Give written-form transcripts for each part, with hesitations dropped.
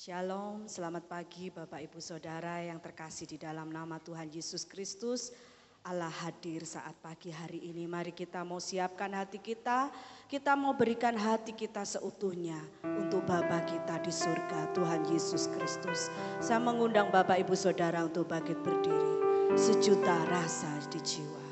Shalom, selamat pagi Bapak Ibu Saudara yang terkasih di dalam nama Tuhan Yesus Kristus. Allah hadir saat pagi hari ini. Mari kita mau siapkan hati kita mau berikan hati kita seutuhnya untuk Bapa kita di surga, Tuhan Yesus Kristus. Saya mengundang Bapak Ibu Saudara untuk bangkit berdiri. Sejuta rasa di jiwa.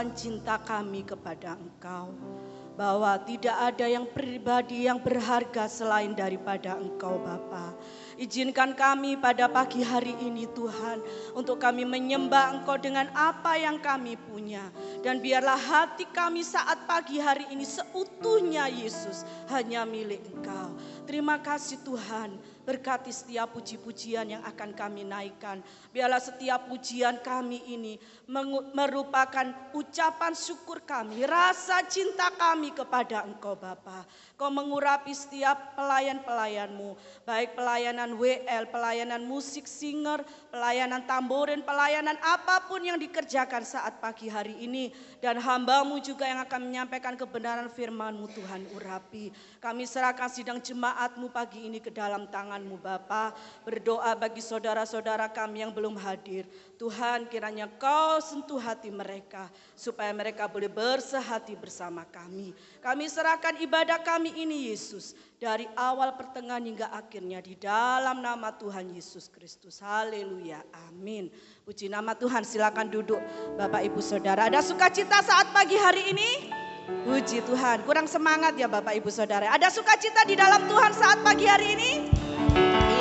ulusan cinta kami kepada Engkau. Bahwa tidak ada yang pribadi yang berharga selain daripada Engkau Bapa. Izinkan kami pada pagi hari ini Tuhan, untuk kami menyembah Engkau dengan apa yang kami punya. Dan biarlah hati kami saat pagi hari ini seutuhnya Yesus hanya milik Engkau. Terima kasih Tuhan, berkati setiap puji-pujian yang akan kami naikkan. Biarlah setiap pujian kami ini merupakan ucapan syukur kami, rasa cinta kami kepada Engkau Bapa. Kau mengurapi setiap pelayan-pelayan-Mu, baik pelayanan WL, pelayanan musik singer, pelayanan tamborin, pelayanan apapun yang dikerjakan saat pagi hari ini. Dan hamba-Mu juga yang akan menyampaikan kebenaran firman-Mu Tuhan urapi. Kami serahkan sidang jemaat-Mu pagi ini ke dalam tangan-Mu Bapa. Berdoa bagi saudara-saudara kami yang belum hadir. Tuhan, kiranya Kau sentuh hati mereka, supaya mereka boleh bersehati bersama kami. Kami serahkan ibadah kami ini Yesus, dari awal pertengahan hingga akhirnya di dalam nama Tuhan Yesus Kristus. Haleluya, amin. Puji nama Tuhan, silakan duduk Bapak Ibu Saudara. Ada sukacita saat pagi hari ini? Puji Tuhan, kurang semangat ya Bapak Ibu Saudara. Ada sukacita di dalam Tuhan saat pagi hari ini?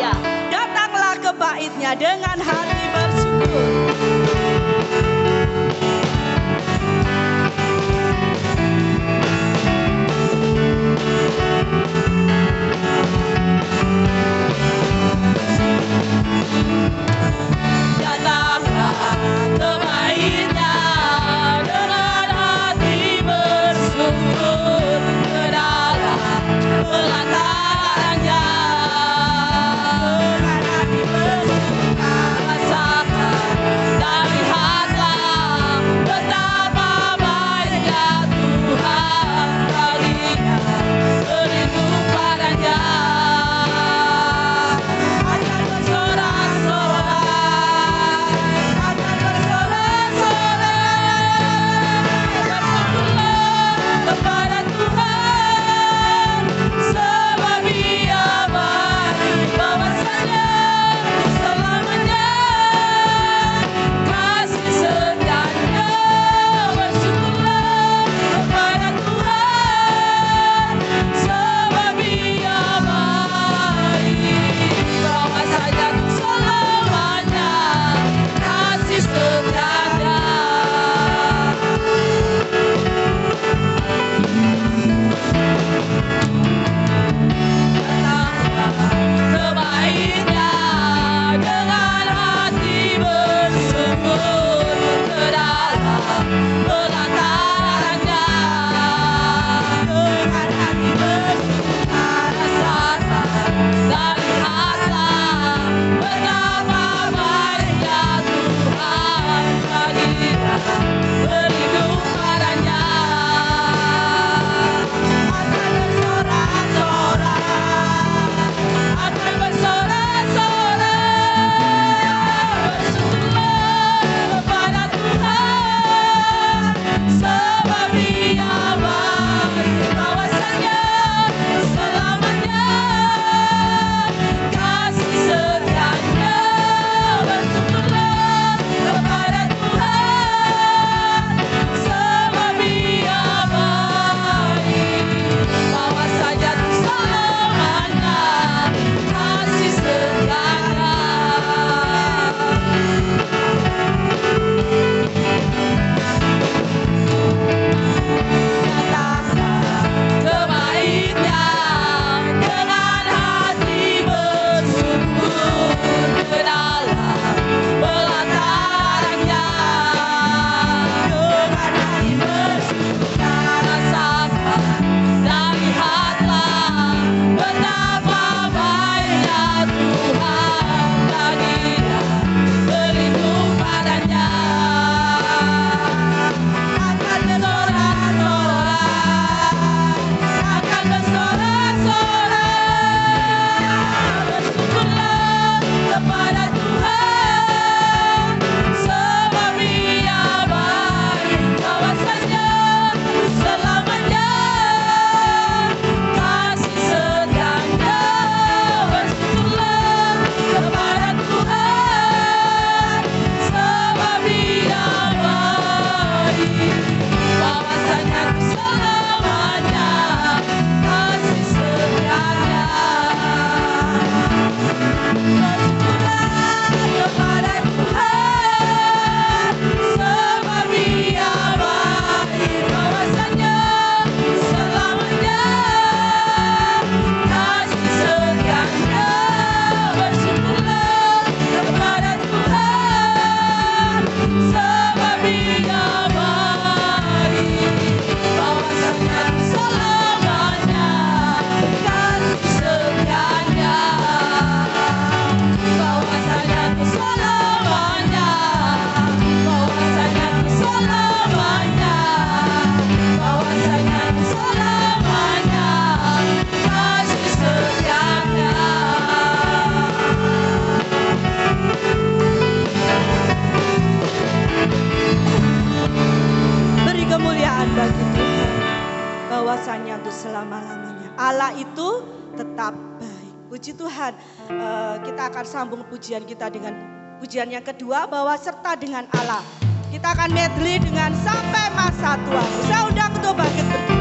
Iya, datanglah ke bait-Nya dengan hati bersyukur. Rasakan kuasanya untuk selama-lamanya. Allah itu tetap baik. Puji Tuhan. Kita akan sambung pujian kita dengan pujian yang kedua, bahwa serta dengan Allah. Kita akan medley dengan sampai masa tuamu. Saya undang untuk bangkit berdiri.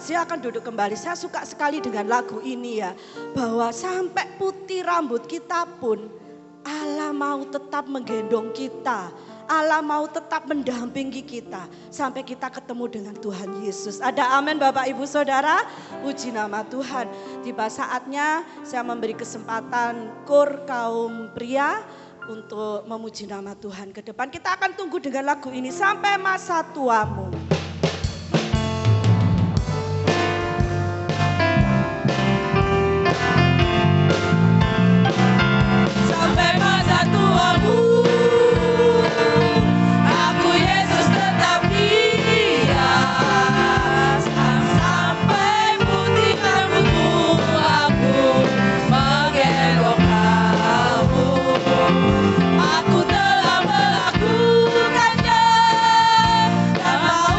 Silakan duduk kembali. Saya suka sekali dengan lagu ini ya, bahwa sampai putih rambut kita pun Allah mau tetap menggendong kita. Allah mau tetap mendampingi kita sampai kita ketemu dengan Tuhan Yesus. Ada amin Bapak Ibu Saudara? Puji nama Tuhan. Tiba saatnya saya memberi kesempatan kor kaum pria untuk memuji nama Tuhan ke depan. Kita akan tunggu dengan lagu ini sampai masa tuamu. Sampai masa tuamu, aku Yesus tetap dia. Sampai putih rambutmu, aku menggendong kamu. Aku telah melakukannya, dan mau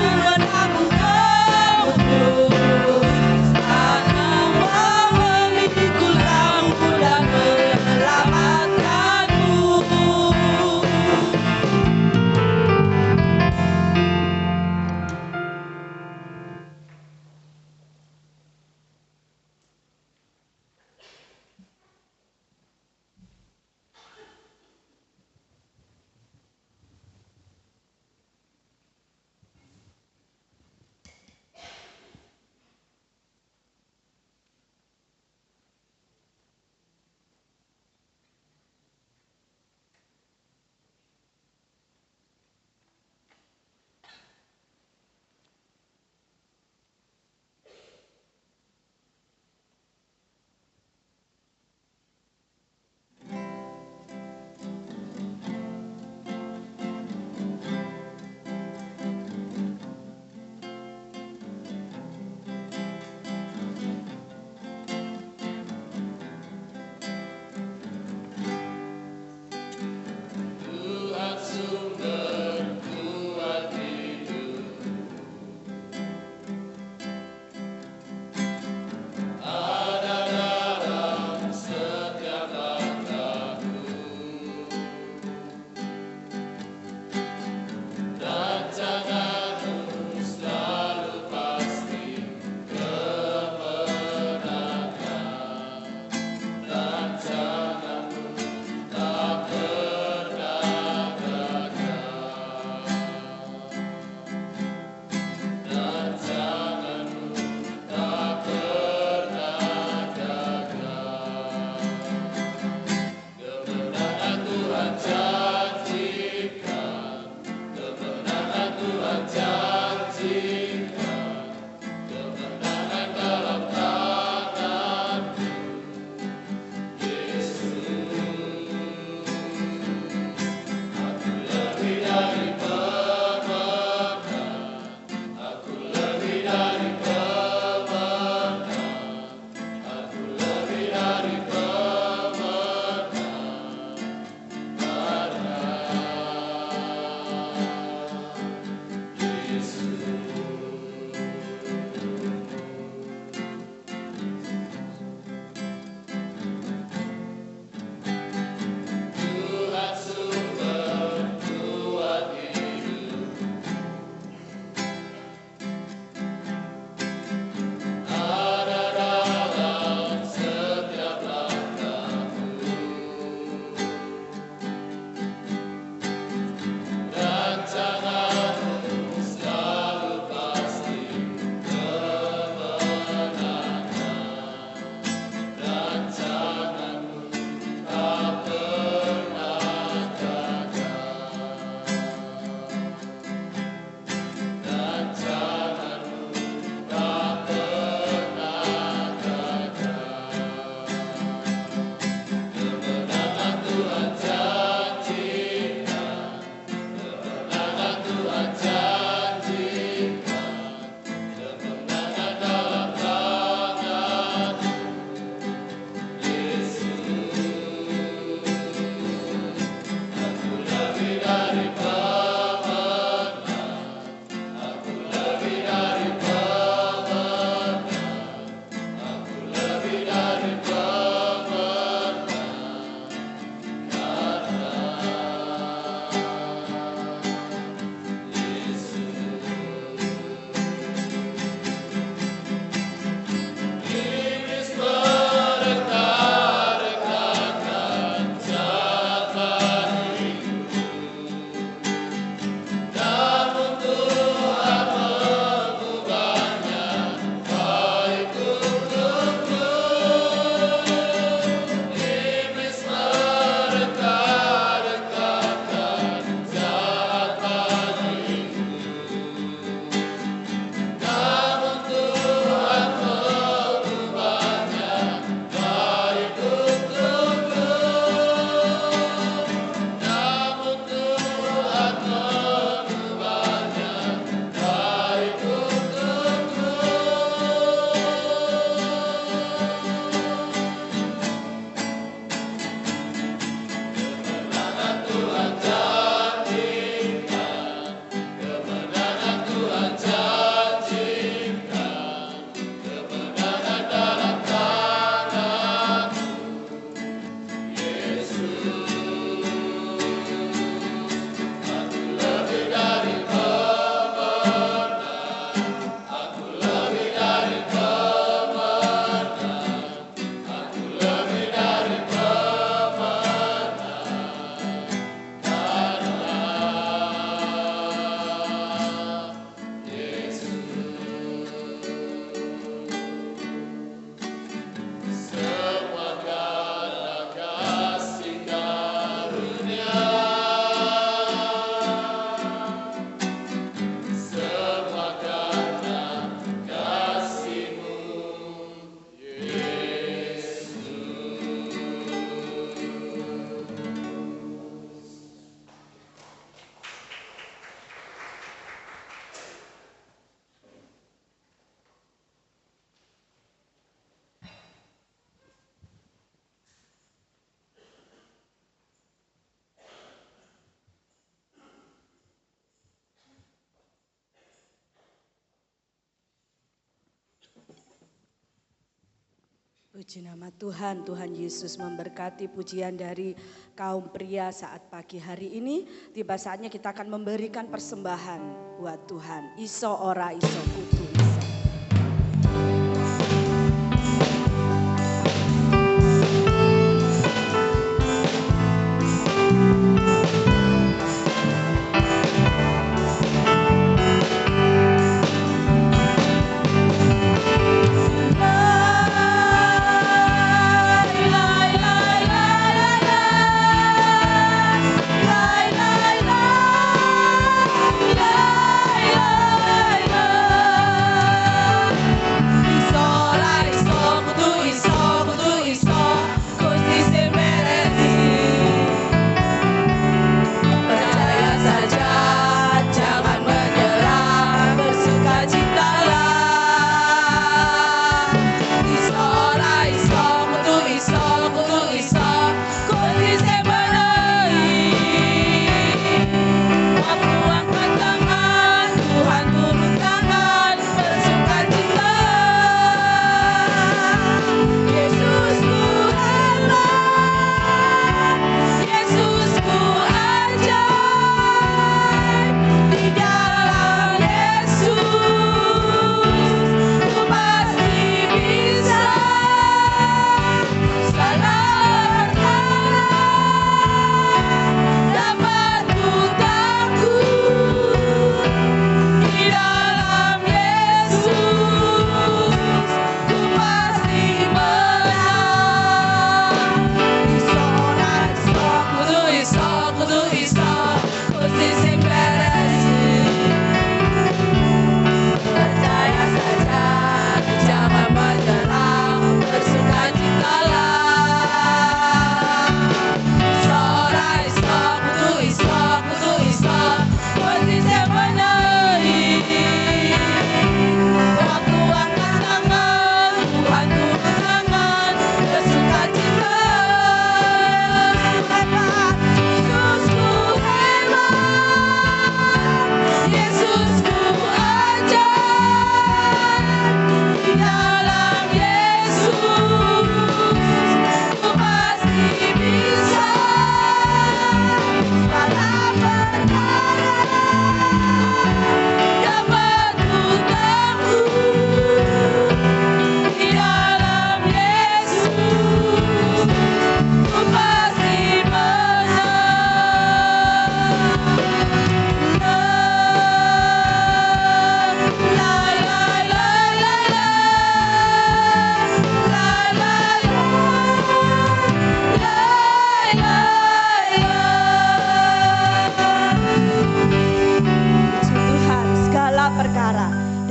Puji nama Tuhan, Tuhan Yesus memberkati pujian dari kaum pria saat pagi hari ini. Tiba saatnya kita akan memberikan persembahan buat Tuhan. Iso ora iso kudu iso.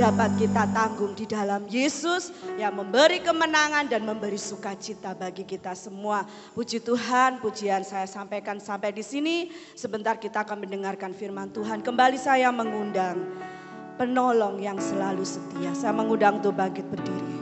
Dapat kita tanggung di dalam Yesus yang memberi kemenangan dan memberi sukacita bagi kita semua. Puji Tuhan, pujian saya sampaikan sampai di sini. Sebentar kita akan mendengarkan firman Tuhan. Kembali saya mengundang penolong yang selalu setia. Saya mengundang untuk bangkit berdiri.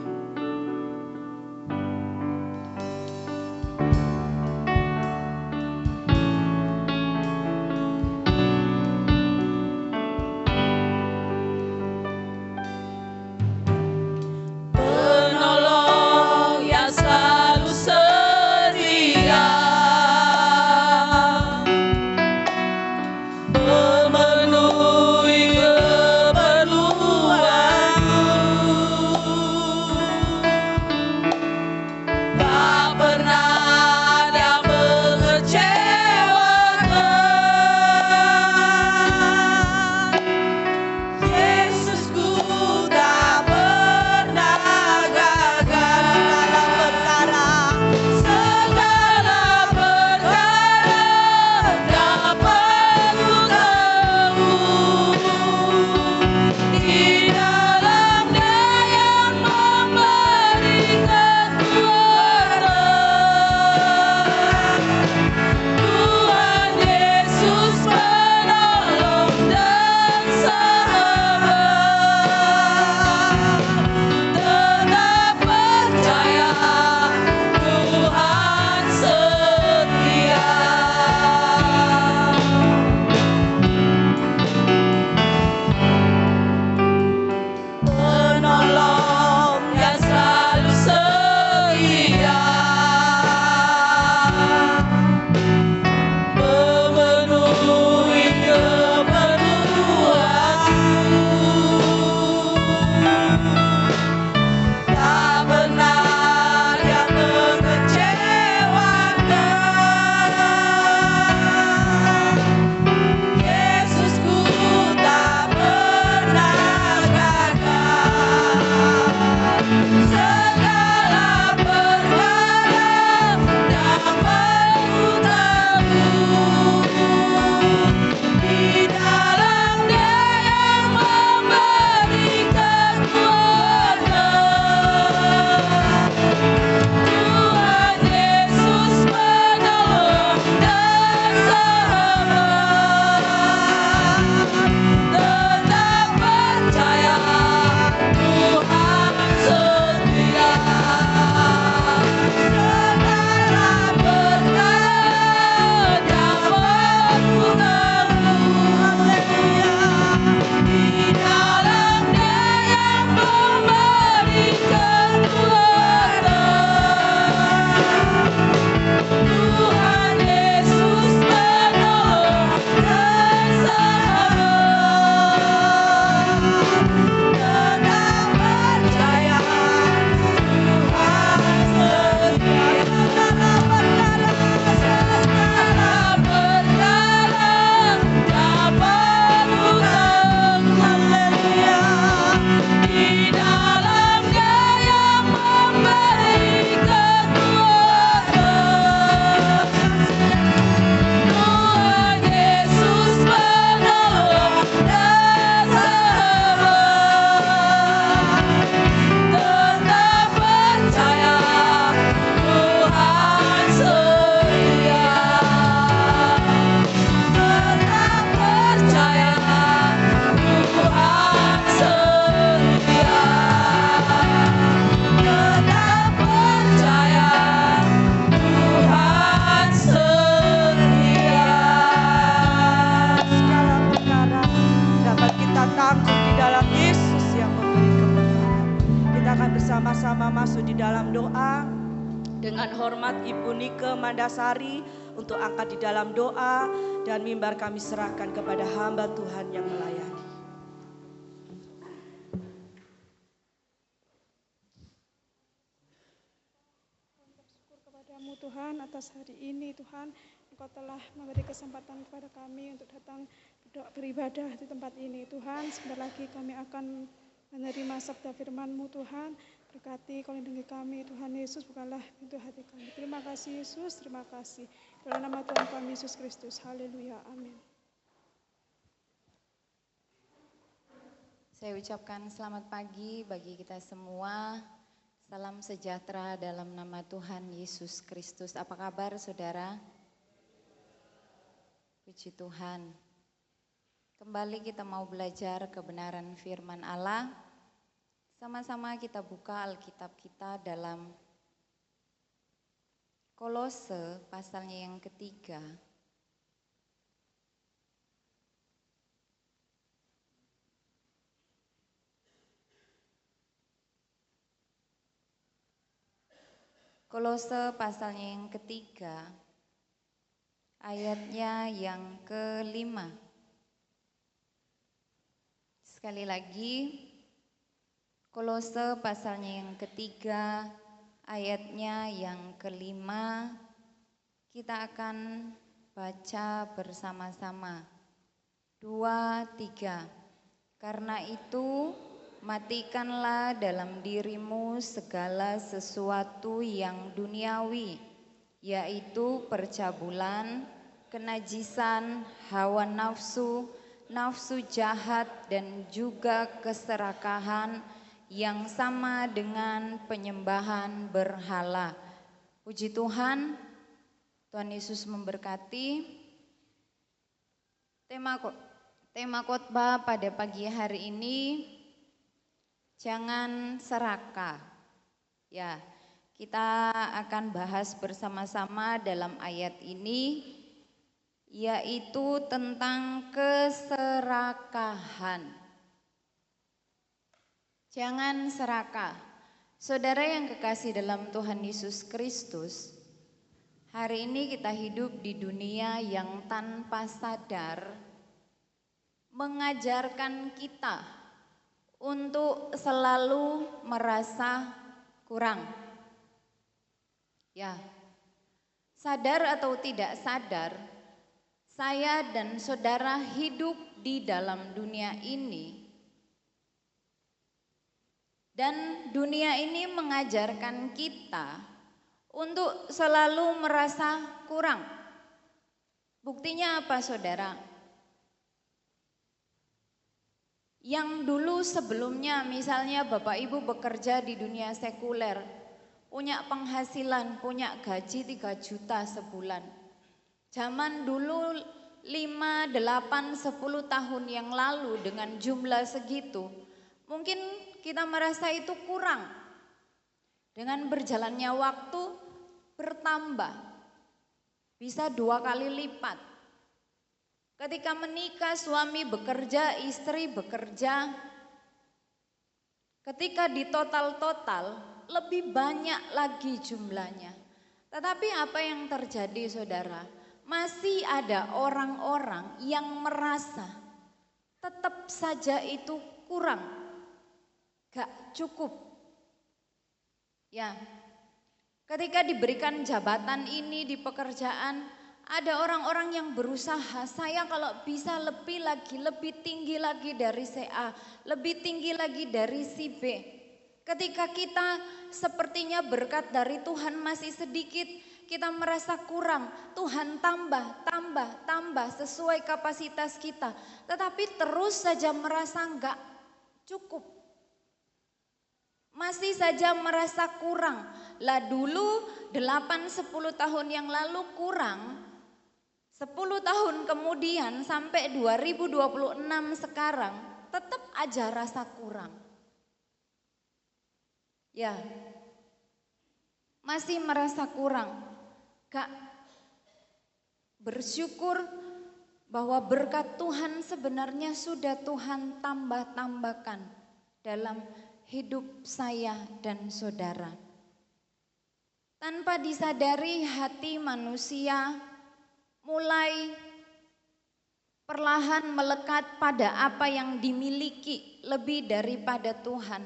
Memenuhi keperluanku. jemaat Ibu Nike Mandasari untuk angkat di dalam doa, dan mimbar kami serahkan kepada hamba Tuhan yang melayani. Bersyukur kepadamu Tuhan atas hari ini Tuhan, Engkau telah memberi kesempatan kepada kami untuk datang beribadah di tempat ini Tuhan. Sebentar lagi kami akan menerima sabda firman-Mu Tuhan. Berkati kau lindungi kami Tuhan Yesus, bukalah pintu hati kami. Terima kasih Yesus, terima kasih. Dalam nama Tuhan kami Yesus Kristus, haleluya, amin. Saya ucapkan selamat pagi bagi kita semua. Salam sejahtera dalam nama Tuhan Yesus Kristus. Apa kabar saudara? Puji Tuhan. Kembali kita mau belajar kebenaran firman Allah. Sama-sama kita buka Alkitab kita dalam Kolose pasalnya yang ketiga. Kolose pasalnya yang ketiga, ayatnya yang ke-5. Sekali lagi, Kolose pasalnya yang ketiga, ayatnya yang ke-5, kita akan baca bersama-sama. 2, 3. Karena itu, matikanlah dalam dirimu segala sesuatu yang duniawi, yaitu percabulan, kenajisan, hawa nafsu, nafsu jahat, dan juga keserakahan yang sama dengan penyembahan berhala. Puji Tuhan, Tuhan Yesus memberkati. Tema khotbah pada pagi hari ini, jangan serakah. Ya, kita akan bahas bersama-sama dalam ayat ini, yaitu tentang keserakahan. Jangan serakah. Saudara yang kekasih dalam Tuhan Yesus Kristus, hari ini kita hidup di dunia yang tanpa sadar mengajarkan kita untuk selalu merasa kurang. Ya, sadar atau tidak sadar, saya dan saudara hidup di dalam dunia ini. Dan dunia ini mengajarkan kita untuk selalu merasa kurang. Buktinya apa saudara? Yang dulu sebelumnya misalnya Bapak Ibu bekerja di dunia sekuler, punya penghasilan, punya gaji 3 juta sebulan. Zaman dulu 5, 8, 10 tahun yang lalu dengan jumlah segitu, mungkin kita merasa itu kurang. Dengan berjalannya waktu bertambah, bisa 2 kali lipat. Ketika menikah, suami bekerja, istri bekerja. Ketika di total lebih banyak lagi jumlahnya. Tetapi apa yang terjadi saudara? Masih ada orang-orang yang merasa tetap saja itu kurang, gak cukup. Ya, ketika diberikan jabatan ini di pekerjaan, ada orang-orang yang berusaha, saya kalau bisa lebih lagi, lebih tinggi lagi dari si A, lebih tinggi lagi dari si B. Ketika kita sepertinya berkat dari Tuhan masih sedikit, kita merasa kurang. Tuhan tambah sesuai kapasitas kita. Tetapi terus saja merasa enggak cukup. Masih saja merasa kurang. Lah dulu 8-10 tahun yang lalu kurang. 10 tahun kemudian sampai 2026 sekarang tetap aja rasa kurang. Ya, masih merasa kurang. Gak bersyukur bahwa berkat Tuhan sebenarnya sudah Tuhan tambah-tambahkan dalam hidup saya dan saudara. Tanpa disadari hati manusia mulai perlahan melekat pada apa yang dimiliki lebih daripada Tuhan.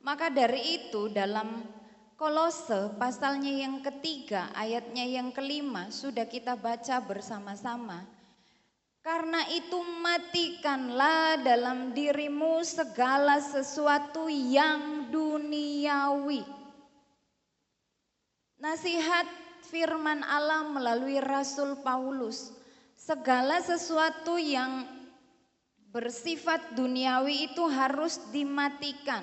Maka dari itu dalam Kolose pasalnya yang ketiga ayatnya yang kelima sudah kita baca bersama-sama. Karena itu matikanlah dalam dirimu segala sesuatu yang duniawi. Nasihat firman Allah melalui Rasul Paulus. Segala sesuatu yang bersifat duniawi itu harus dimatikan.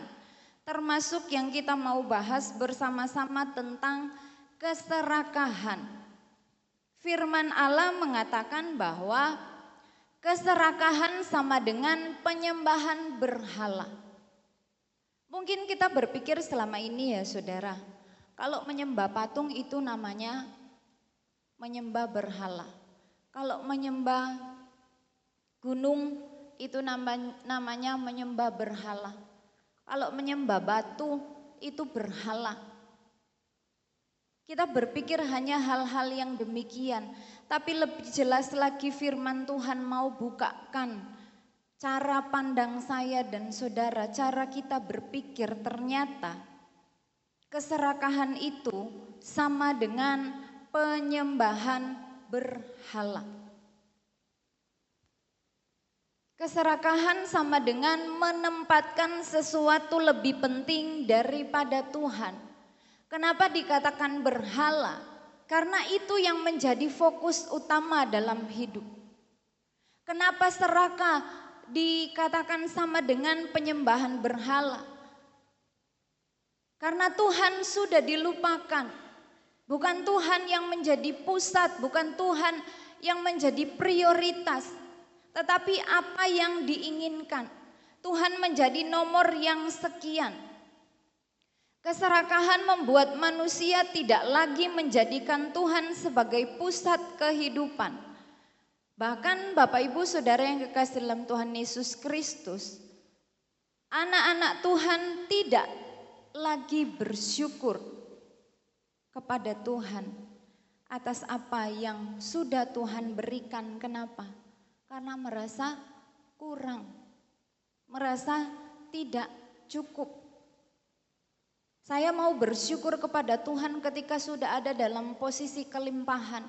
Termasuk yang kita mau bahas bersama-sama tentang keserakahan. Firman Allah mengatakan bahwa keserakahan sama dengan penyembahan berhala. Mungkin kita berpikir selama ini ya saudara, kalau menyembah patung itu namanya menyembah berhala. Kalau menyembah gunung itu namanya menyembah berhala. Kalau menyembah batu itu berhala. Kita berpikir hanya hal-hal yang demikian. Tapi lebih jelas lagi firman Tuhan mau bukakan cara pandang saya dan saudara. Cara kita berpikir ternyata keserakahan itu sama dengan penyembahan berhala. Keserakahan sama dengan menempatkan sesuatu lebih penting daripada Tuhan. Kenapa dikatakan berhala? Karena itu yang menjadi fokus utama dalam hidup. Kenapa serakah dikatakan sama dengan penyembahan berhala? Karena Tuhan sudah dilupakan. Bukan Tuhan yang menjadi pusat, bukan Tuhan yang menjadi prioritas. Tetapi apa yang diinginkan. Tuhan menjadi nomor yang sekian. Keserakahan membuat manusia tidak lagi menjadikan Tuhan sebagai pusat kehidupan. Bahkan Bapak Ibu Saudara yang kekasih dalam Tuhan Yesus Kristus, anak-anak Tuhan tidak lagi bersyukur kepada Tuhan atas apa yang sudah Tuhan berikan. Kenapa? Karena merasa kurang, merasa tidak cukup. Saya mau bersyukur kepada Tuhan ketika sudah ada dalam posisi kelimpahan.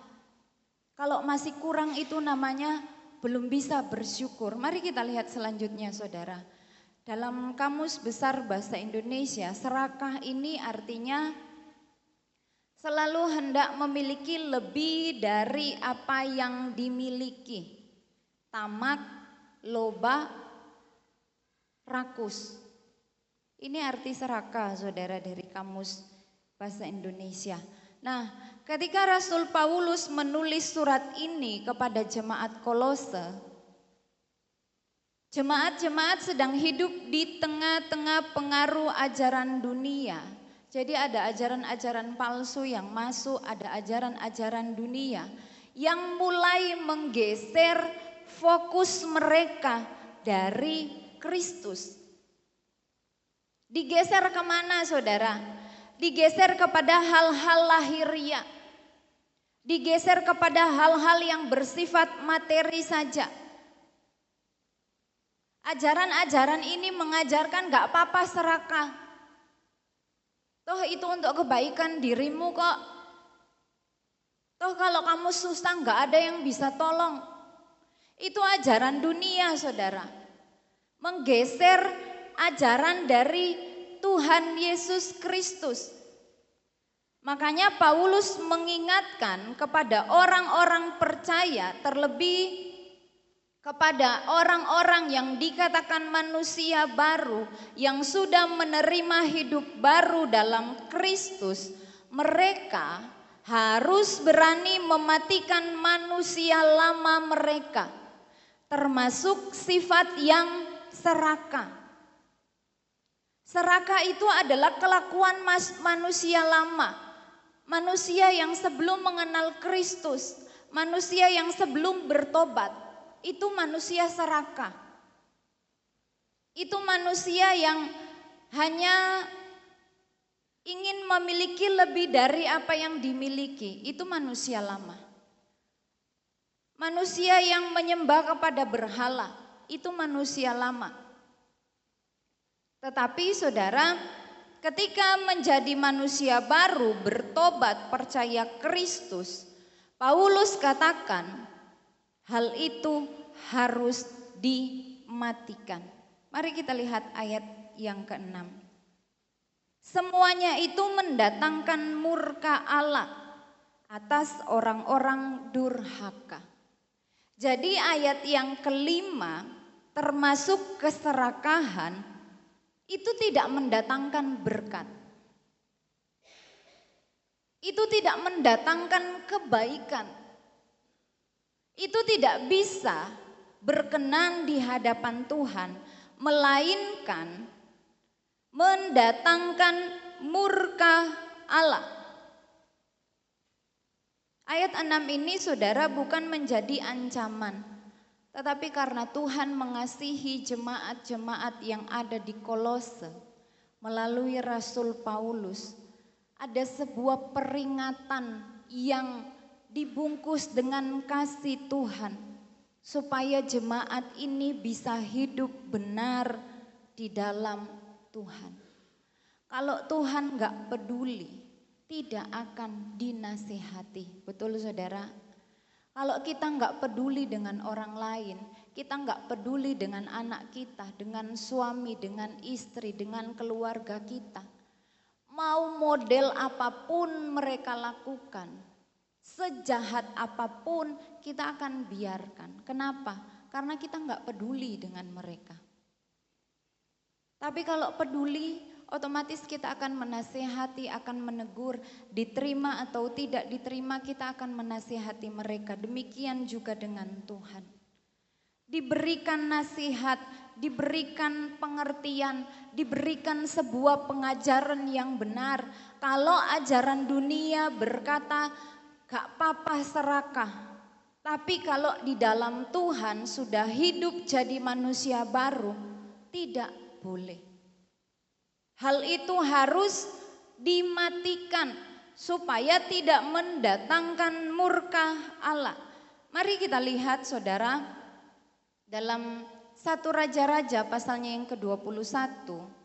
Kalau masih kurang itu namanya belum bisa bersyukur. Mari kita lihat selanjutnya saudara. Dalam Kamus Besar Bahasa Indonesia, serakah ini artinya selalu hendak memiliki lebih dari apa yang dimiliki. Tamak, loba, rakus. Ini arti serakah saudara dari Kamus Bahasa Indonesia. Nah, ketika Rasul Paulus menulis surat ini kepada jemaat Kolose, jemaat-jemaat sedang hidup di tengah-tengah pengaruh ajaran dunia. Jadi ada ajaran-ajaran palsu yang masuk, ada ajaran-ajaran dunia yang mulai menggeser fokus mereka dari Kristus. Digeser kemana saudara? Digeser kepada hal-hal lahiriah. Digeser kepada hal-hal yang bersifat materi saja. Ajaran-ajaran ini mengajarkan gak apa-apa serakah. Toh itu untuk kebaikan dirimu kok. Toh kalau kamu susah gak ada yang bisa tolong. Itu ajaran dunia saudara. Menggeser ajaran dari Tuhan Yesus Kristus. Makanya Paulus mengingatkan kepada orang-orang percaya, terlebih kepada orang-orang yang dikatakan manusia baru, yang sudah menerima hidup baru dalam Kristus. Mereka harus berani mematikan manusia lama mereka, termasuk sifat yang serakah. Serakah itu adalah kelakuan manusia lama, manusia yang sebelum mengenal Kristus, manusia yang sebelum bertobat. Itu manusia serakah. Itu manusia yang hanya ingin memiliki lebih dari apa yang dimiliki, itu manusia lama. Manusia yang menyembah kepada berhala, itu manusia lama. Tetapi saudara, ketika menjadi manusia baru, bertobat, percaya Kristus, Paulus katakan hal itu harus dimatikan. Mari kita lihat ayat yang ke-6. Semuanya itu mendatangkan murka Allah atas orang-orang durhaka. Jadi ayat yang kelima termasuk keserakahan itu tidak mendatangkan berkat. Itu tidak mendatangkan kebaikan. Itu tidak bisa berkenan di hadapan Tuhan, melainkan mendatangkan murka Allah. Ayat 6 ini saudara bukan menjadi ancaman, tetapi karena Tuhan mengasihi jemaat-jemaat yang ada di Kolose melalui Rasul Paulus, ada sebuah peringatan yang dibungkus dengan kasih Tuhan supaya jemaat ini bisa hidup benar di dalam Tuhan. Kalau Tuhan gak peduli, tidak akan dinasihati. Betul saudara? Kalau kita gak peduli dengan orang lain, kita gak peduli dengan anak kita, dengan suami, dengan istri, dengan keluarga kita, mau model apapun mereka lakukan, sejahat apapun kita akan biarkan. Kenapa? Karena kita gak peduli dengan mereka. Tapi kalau peduli, otomatis kita akan menasihati, akan menegur, diterima atau tidak diterima kita akan menasihati mereka. Demikian juga dengan Tuhan. Diberikan nasihat, diberikan pengertian, diberikan sebuah pengajaran yang benar. Kalau ajaran dunia berkata gak apa-apa serakah, tapi kalau di dalam Tuhan sudah hidup jadi manusia baru, tidak boleh. Hal itu harus dimatikan supaya tidak mendatangkan murka Allah. Mari kita lihat saudara dalam 1 Raja-Raja pasalnya yang ke-21.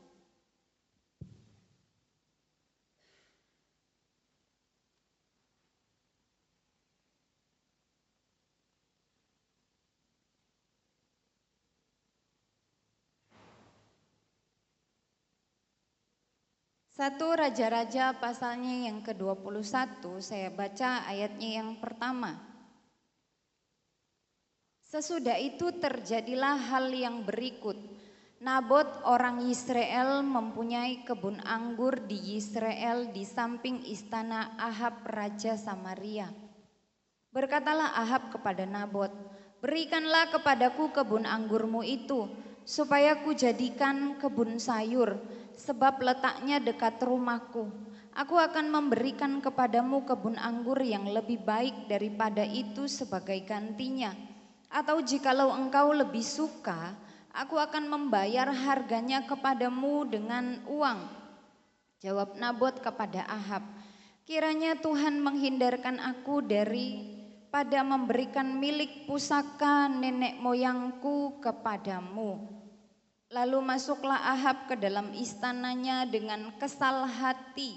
Satu Raja-Raja pasalnya yang ke-21, saya baca ayatnya yang pertama. Sesudah itu terjadilah hal yang berikut. Nabot orang Yisrael mempunyai kebun anggur di Yisrael di samping istana Ahab Raja Samaria. Berkatalah Ahab kepada Nabot, berikanlah kepadaku kebun anggurmu itu, supaya ku jadikan kebun sayur, sebab letaknya dekat rumahku. Aku akan memberikan kepadamu kebun anggur yang lebih baik daripada itu sebagai gantinya. Atau jikalau engkau lebih suka, aku akan membayar harganya kepadamu dengan uang. Jawab Nabot kepada Ahab, kiranya Tuhan menghindarkan aku daripada memberikan milik pusaka nenek moyangku kepadamu. Lalu masuklah Ahab ke dalam istananya dengan kesal hati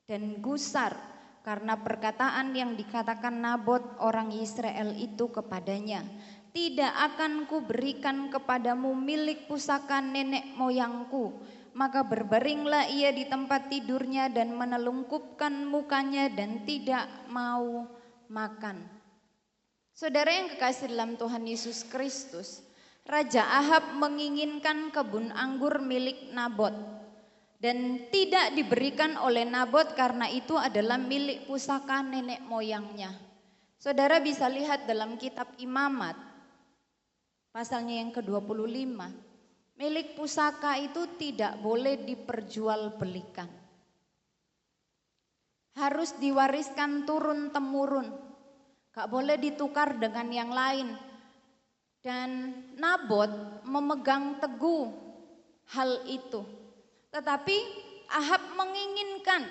dan gusar karena perkataan yang dikatakan Nabot orang Israel itu kepadanya. Tidak akan kuberikan kepadamu milik pusaka nenek moyangku. Maka berbaringlah ia di tempat tidurnya dan menelungkupkan mukanya dan tidak mau makan. Saudara yang kekasih dalam Tuhan Yesus Kristus, Raja Ahab menginginkan kebun anggur milik Nabot dan tidak diberikan oleh Nabot karena itu adalah milik pusaka nenek moyangnya. Saudara bisa lihat dalam kitab Imamat pasalnya yang ke-25, milik pusaka itu tidak boleh diperjualbelikan. Harus diwariskan turun-temurun, gak boleh ditukar dengan yang lain. Dan Nabot memegang teguh hal itu. Tetapi Ahab menginginkan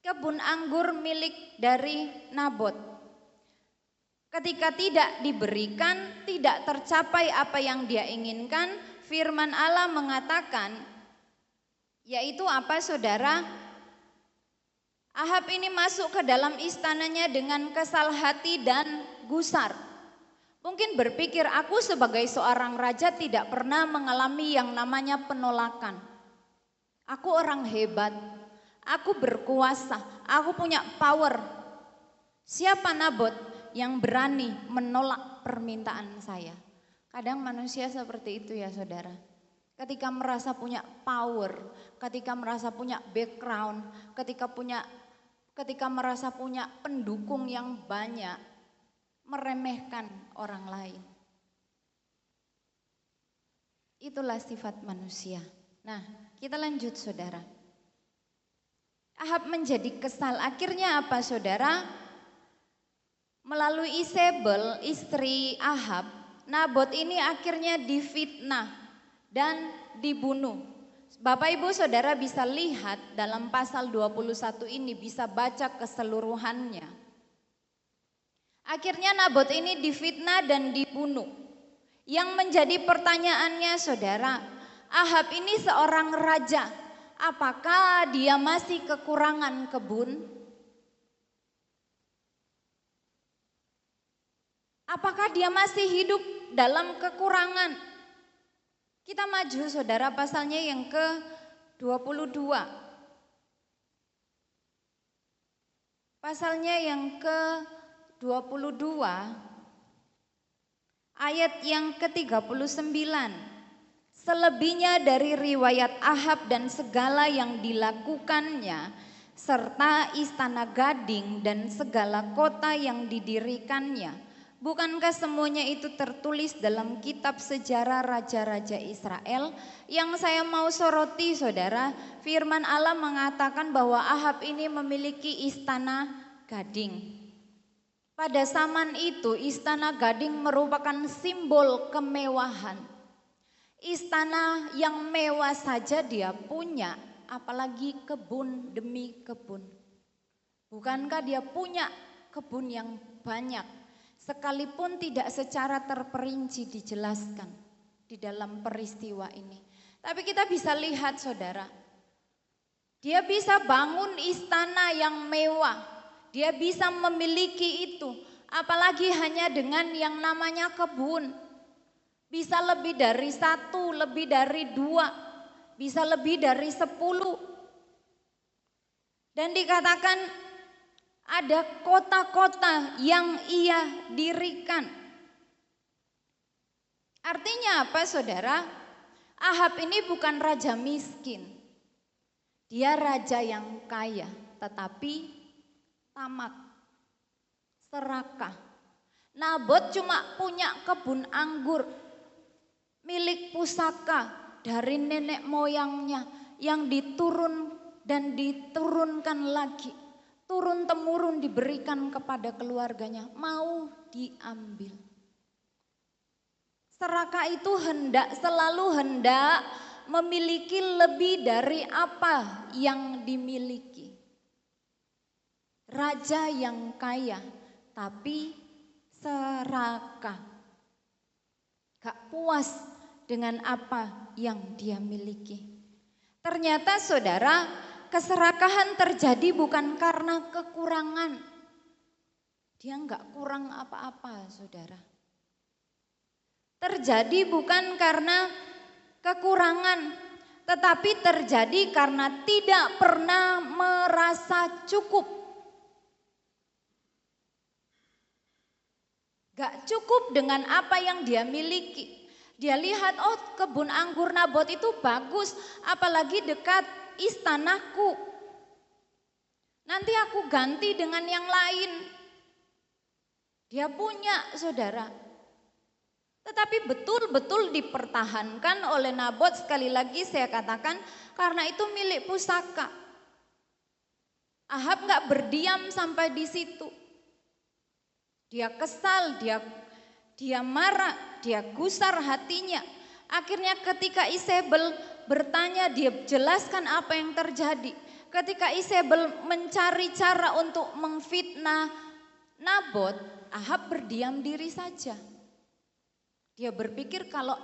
kebun anggur milik dari Nabot. Ketika tidak diberikan, tidak tercapai apa yang dia inginkan, firman Allah mengatakan, yaitu apa saudara? Ahab ini masuk ke dalam istananya dengan kesal hati dan gusar. Mungkin berpikir, aku sebagai seorang raja tidak pernah mengalami yang namanya penolakan. Aku orang hebat, aku berkuasa, aku punya power. Siapa Nabot yang berani menolak permintaan saya? Kadang manusia seperti itu ya saudara. Ketika merasa punya power, ketika merasa punya background, ketika merasa punya pendukung yang banyak, meremehkan orang lain. Itulah sifat manusia. Nah, kita lanjut saudara. Ahab menjadi kesal. Akhirnya apa saudara? Melalui Isabel, istri Ahab, Nabot ini akhirnya difitnah dan dibunuh. Bapak Ibu Saudara bisa lihat dalam pasal 21 ini, bisa baca keseluruhannya. Akhirnya Nabot ini difitnah dan dibunuh. Yang menjadi pertanyaannya saudara, Ahab ini seorang raja, apakah dia masih kekurangan kebun? Apakah dia masih hidup dalam kekurangan? Kita maju saudara pasalnya yang ke-22. Pasalnya yang ke-22 ayat yang ke-39. Selebihnya dari riwayat Ahab dan segala yang dilakukannya, serta istana gading dan segala kota yang didirikannya, bukankah semuanya itu tertulis dalam kitab sejarah raja-raja Israel? Yang saya mau soroti saudara, firman Allah mengatakan bahwa Ahab ini memiliki istana gading. Pada zaman itu istana gading merupakan simbol kemewahan. Istana yang mewah saja dia punya, apalagi kebun demi kebun. Bukankah dia punya kebun yang banyak? Sekalipun tidak secara terperinci dijelaskan di dalam peristiwa ini. Tapi kita bisa lihat saudara, dia bisa bangun istana yang mewah, dia bisa memiliki itu, apalagi hanya dengan yang namanya kebun. Bisa lebih dari 1, lebih dari 2, bisa lebih dari 10. Dan dikatakan ada kota-kota yang ia dirikan. Artinya apa saudara? Ahab ini bukan raja miskin. Dia raja yang kaya tetapi tamak, serakah. Nabot cuma punya kebun anggur milik pusaka dari nenek moyangnya yang diturun dan diturunkan lagi. Turun-temurun diberikan kepada keluarganya, mau diambil. Serakah itu selalu hendak memiliki lebih dari apa yang dimiliki. Raja yang kaya tapi serakah, gak puas dengan apa yang dia miliki. Ternyata saudara, keserakahan terjadi bukan karena kekurangan. Dia enggak kurang apa-apa saudara. Terjadi bukan karena kekurangan, tetapi terjadi karena tidak pernah merasa cukup. Gak cukup dengan apa yang dia miliki. Dia lihat, oh kebun anggur Nabot itu bagus, apalagi dekat istanaku. Nanti aku ganti dengan yang lain. Dia punya saudara. Tetapi betul-betul dipertahankan oleh Nabot, sekali lagi saya katakan, karena itu milik pusaka. Ahab gak berdiam sampai di situ. Dia kesal, dia marah, dia gusar hatinya. Akhirnya ketika Isabel bertanya, dia jelaskan apa yang terjadi. Ketika Isabel mencari cara untuk memfitnah Nabot, Ahab berdiam diri saja. Dia berpikir kalau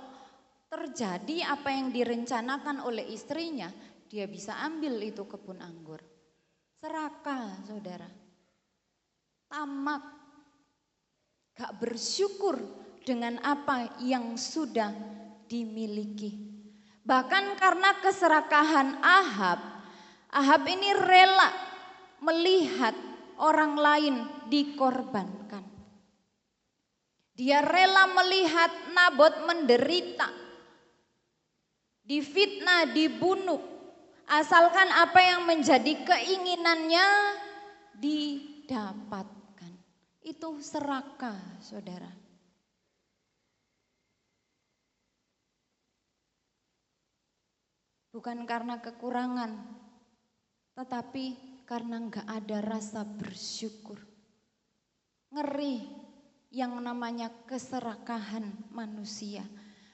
terjadi apa yang direncanakan oleh istrinya, dia bisa ambil itu kebun anggur. Serakah, saudara. Tamak. Gak bersyukur dengan apa yang sudah dimiliki. Bahkan karena keserakahan Ahab ini rela melihat orang lain dikorbankan. Dia rela melihat Nabot menderita, difitnah, dibunuh, asalkan apa yang menjadi keinginannya didapatkan. Itu serakah, saudara. Bukan karena kekurangan, tetapi karena enggak ada rasa bersyukur. Ngeri yang namanya keserakahan manusia.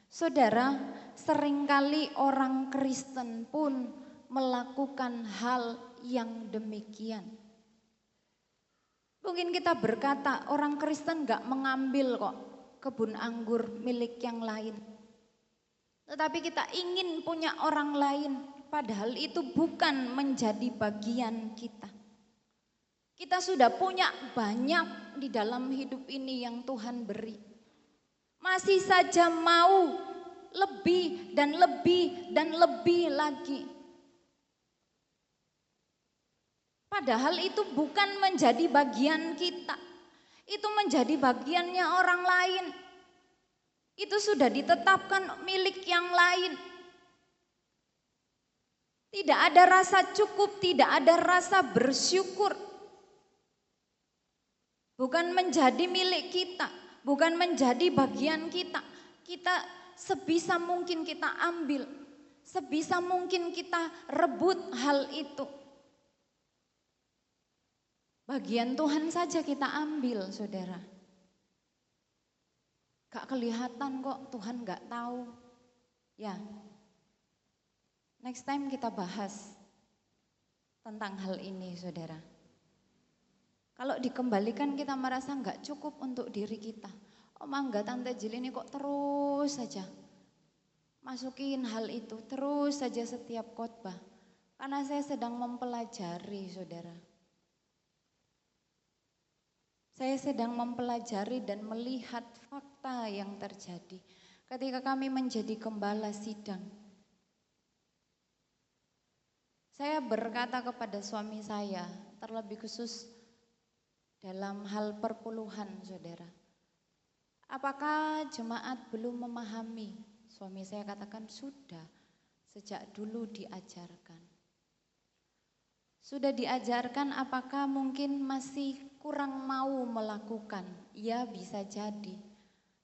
Saudara, seringkali orang Kristen pun melakukan hal yang demikian. Mungkin kita berkata orang Kristen enggak mengambil kok kebun anggur milik yang lain. Tetapi kita ingin punya orang lain, padahal itu bukan menjadi bagian kita. Kita sudah punya banyak di dalam hidup ini yang Tuhan beri. Masih saja mau lebih dan lebih dan lebih lagi. Padahal itu bukan menjadi bagian kita. Itu menjadi bagiannya orang lain. Itu sudah ditetapkan milik yang lain. Tidak ada rasa cukup, tidak ada rasa bersyukur. Bukan menjadi milik kita, bukan menjadi bagian kita. Kita sebisa mungkin kita ambil, sebisa mungkin kita rebut hal itu. Bagian Tuhan saja kita ambil, saudara. Gak kelihatan kok, Tuhan gak tahu. Ya, next time kita bahas tentang hal ini, saudara. Kalau dikembalikan kita merasa gak cukup untuk diri kita. Oh mangga Tante Jil ini kok terus saja masukin hal itu, terus saja setiap khotbah. Karena saya sedang mempelajari, saudara. Saya sedang mempelajari dan melihat fakta yang terjadi ketika kami menjadi gembala sidang. Saya berkata kepada suami saya, terlebih khusus dalam hal perpuluhan, saudara. Apakah jemaat belum memahami? Suami saya katakan sudah, sejak dulu diajarkan. Sudah diajarkan, apakah mungkin masih kurang mau melakukan? Ya bisa jadi.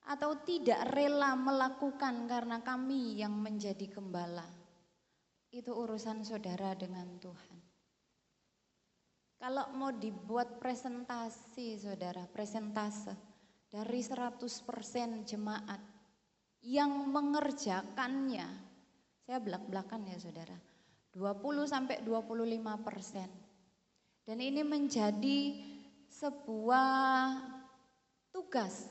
Atau tidak rela melakukan karena kami yang menjadi gembala. Itu urusan saudara dengan Tuhan. Kalau mau dibuat presentasi, saudara, presentase dari 100% jemaat yang mengerjakannya, saya belak-belakan ya saudara, 20-25%. Dan ini menjadi sebuah tugas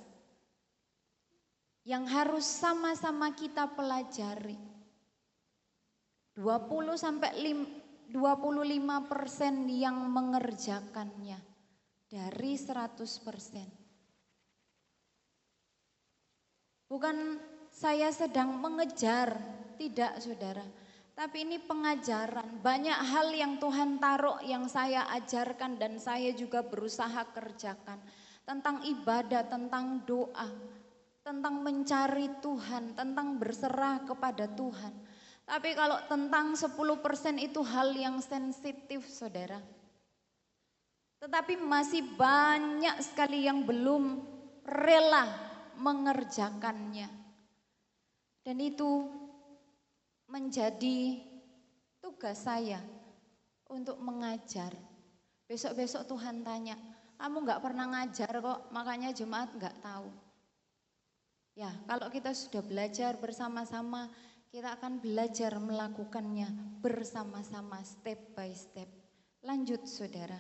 yang harus sama-sama kita pelajari. 20-25% yang mengerjakannya dari 100%. Bukan saya sedang mengejar, tidak saudara. Tapi ini pengajaran, banyak hal yang Tuhan taruh yang saya ajarkan dan saya juga berusaha kerjakan. Tentang ibadah, tentang doa, tentang mencari Tuhan, tentang berserah kepada Tuhan. Tapi kalau tentang 10% itu hal yang sensitif, saudara. Tetapi masih banyak sekali yang belum rela mengerjakannya. Dan itu menjadi tugas saya untuk mengajar. Besok-besok Tuhan tanya, kamu gak pernah ngajar kok, makanya jemaat gak tahu. Ya, kalau kita sudah belajar bersama-sama, Kita akan belajar melakukannya bersama-sama step by step. Lanjut saudara.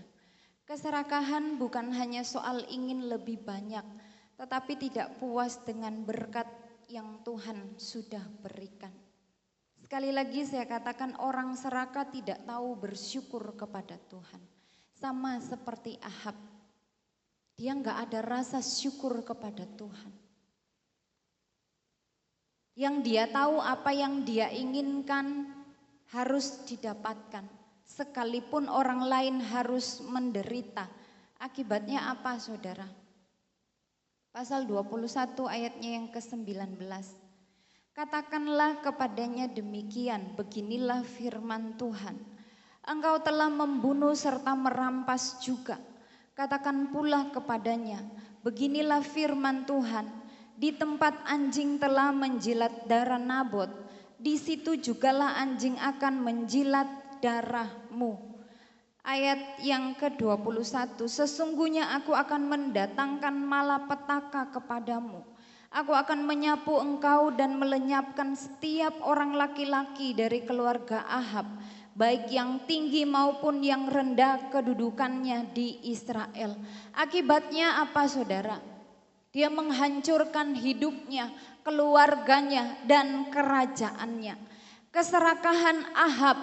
Keserakahan bukan hanya soal ingin lebih banyak, tetapi tidak puas dengan berkat yang Tuhan sudah berikan. Sekali lagi saya katakan, orang serakah tidak tahu bersyukur kepada Tuhan. Sama seperti Ahab, dia nggak ada rasa syukur kepada Tuhan. Yang dia tahu apa yang dia inginkan harus didapatkan, sekalipun orang lain harus menderita. Akibatnya apa saudara? Pasal 21 ayatnya yang ke-19. Katakanlah kepadanya demikian, beginilah firman Tuhan. Engkau telah membunuh serta merampas juga. Katakan pula kepadanya, beginilah firman Tuhan. Di tempat anjing telah menjilat darah Nabot, di situ jugalah anjing akan menjilat darahmu. Ayat yang ke-21, sesungguhnya aku akan mendatangkan malapetaka kepadamu. Aku akan menyapu engkau dan melenyapkan setiap orang laki-laki dari keluarga Ahab, baik yang tinggi maupun yang rendah kedudukannya di Israel. Akibatnya apa saudara? Dia menghancurkan hidupnya, keluarganya, dan kerajaannya. Keserakahan Ahab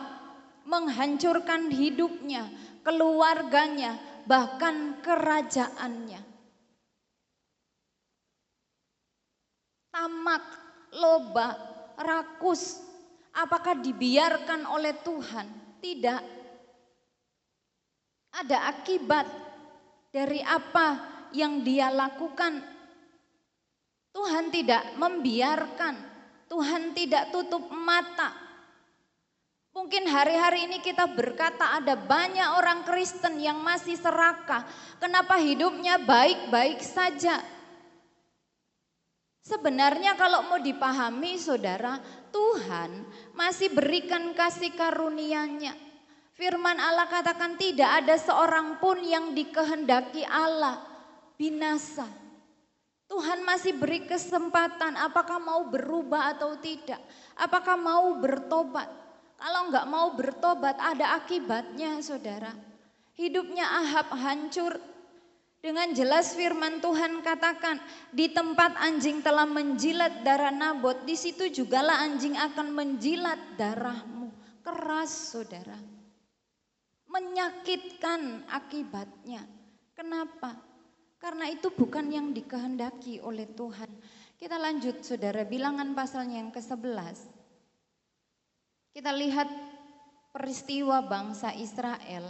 menghancurkan hidupnya, keluarganya, bahkan kerajaannya. Tamak, loba, rakus, apakah dibiarkan oleh Tuhan? Tidak. Ada akibat dari apa yang dia lakukan. Tuhan tidak membiarkan, Tuhan tidak tutup mata. Mungkin hari-hari ini kita berkata ada banyak orang Kristen yang masih serakah. Kenapa hidupnya baik-baik saja? Sebenarnya kalau mau dipahami saudara, Tuhan masih berikan kasih karunia-Nya. Firman Allah katakan tidak ada seorang pun yang dikehendaki Allah binasa. Tuhan masih beri kesempatan, apakah mau berubah atau tidak, apakah mau bertobat. Kalau enggak mau bertobat ada akibatnya saudara. Hidupnya Ahab hancur. Dengan jelas firman Tuhan katakan, di tempat anjing telah menjilat darah Nabot, di situ jugalah anjing akan menjilat darahmu. Keras saudara. Menyakitkan akibatnya. Kenapa? Karena itu bukan yang dikehendaki oleh Tuhan. Kita lanjut saudara, Bilangan pasalnya yang ke-11. Kita lihat peristiwa bangsa Israel.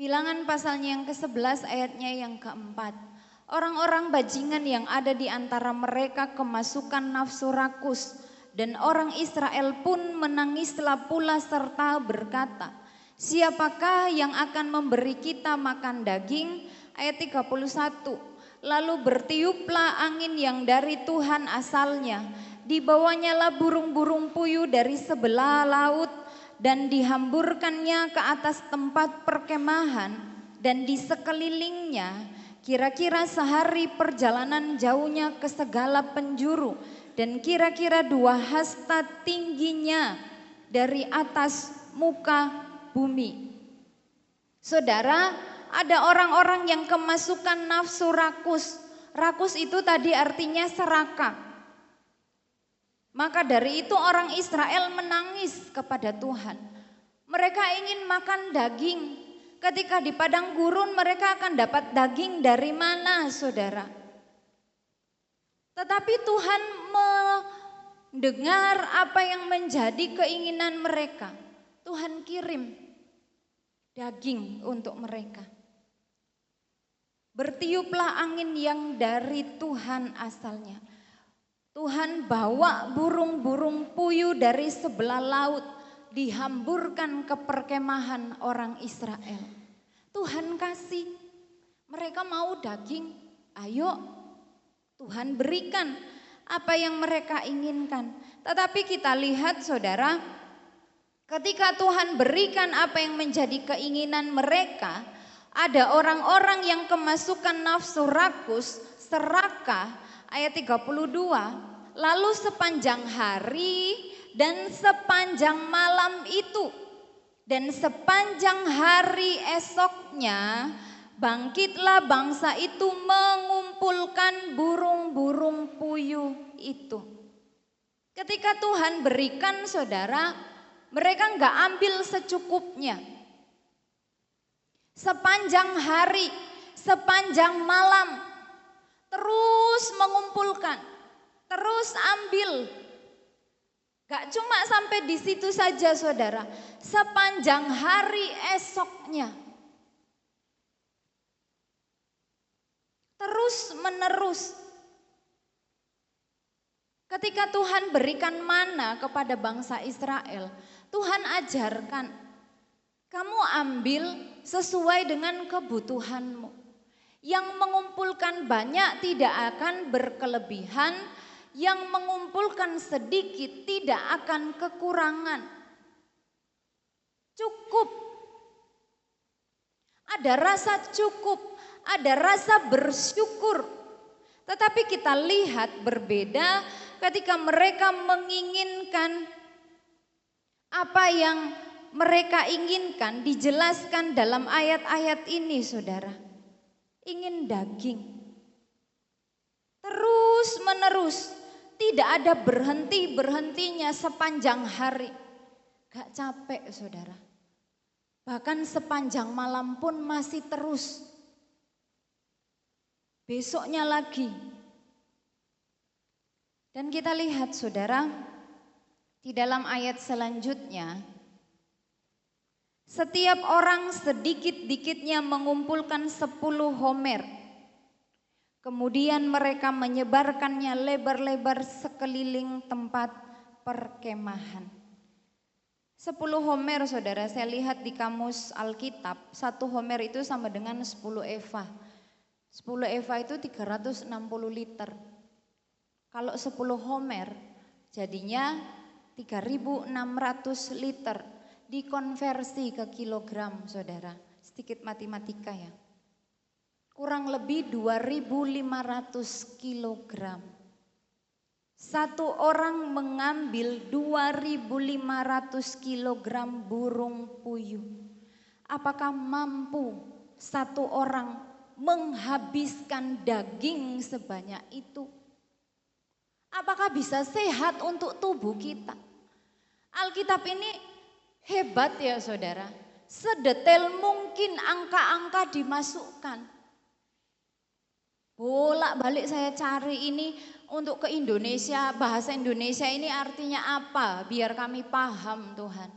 Bilangan pasalnya yang ke-11 ayatnya yang ke-4. Orang-orang bajingan yang ada di antara mereka kemasukan nafsu rakus, dan orang Israel pun menangislah pula serta berkata, siapakah yang akan memberi kita makan daging? Ayat 31. Lalu bertiuplah angin yang dari Tuhan asalnya. Dibawanya lah burung-burung puyuh dari sebelah laut dan dihamburkannya ke atas tempat perkemahan dan di sekelilingnya. Kira-kira sehari perjalanan jauhnya ke segala penjuru dan kira-kira 2 hasta tingginya dari atas muka bumi. Saudara, ada orang-orang yang kemasukan nafsu rakus. Rakus itu tadi artinya serakah. Maka dari itu orang Israel menangis kepada Tuhan. Mereka ingin makan daging. Ketika di padang gurun mereka akan dapat daging dari mana saudara? Tetapi Tuhan mendengar apa yang menjadi keinginan mereka. Tuhan kirim daging untuk mereka. Bertiuplah angin yang dari Tuhan asalnya. Tuhan bawa burung-burung puyuh dari sebelah laut dihamburkan ke perkemahan orang Israel. Tuhan kasih, mereka mau daging, ayo Tuhan berikan apa yang mereka inginkan. Tetapi kita lihat saudara, ketika Tuhan berikan apa yang menjadi keinginan mereka, ada orang-orang yang kemasukan nafsu rakus, serakah, ayat 32, Lalu sepanjang hari dan sepanjang malam itu dan sepanjang hari esoknya bangkitlah bangsa itu mengumpulkan burung-burung puyuh itu. Ketika Tuhan berikan saudara, mereka enggak ambil secukupnya. Sepanjang hari, sepanjang malam, terus mengumpulkan, terus ambil. Gak cuma sampai di situ saja saudara, sepanjang hari esoknya. Terus menerus. Ketika Tuhan berikan mana kepada bangsa Israel, Tuhan ajarkan, kamu ambil sesuai dengan kebutuhanmu. Yang mengumpulkan banyak tidak akan berkelebihan, yang mengumpulkan sedikit tidak akan kekurangan. Cukup. Ada rasa cukup, ada rasa bersyukur. Tetapi kita lihat berbeda ketika mereka menginginkan apa yang mereka inginkan dijelaskan dalam ayat-ayat ini saudara. Ingin daging. Terus menerus. Tidak ada berhenti-berhentinya sepanjang hari. Gak capek saudara. Bahkan sepanjang malam pun masih terus. Besoknya lagi. Dan kita lihat saudara, di dalam ayat selanjutnya, setiap orang sedikit-dikitnya mengumpulkan 10 homer. Kemudian mereka menyebarkannya lebar-lebar sekeliling tempat perkemahan. 10 homer saudara, saya lihat di kamus Alkitab, 1 homer itu sama dengan 10 eva. 10 eva itu 360 liter. Kalau 10 homer jadinya 3.600 liter. Dikonversi ke kilogram saudara, sedikit matematika ya. Kurang lebih 2.500 kilogram. Satu orang mengambil 2.500 kilogram burung puyuh. Apakah mampu satu orang menghabiskan daging sebanyak itu? Apakah bisa sehat untuk tubuh kita? Alkitab ini hebat ya saudara. Sedetail mungkin angka-angka dimasukkan. Bolak-balik saya cari ini untuk ke Indonesia, bahasa Indonesia ini artinya apa? Biar kami paham Tuhan.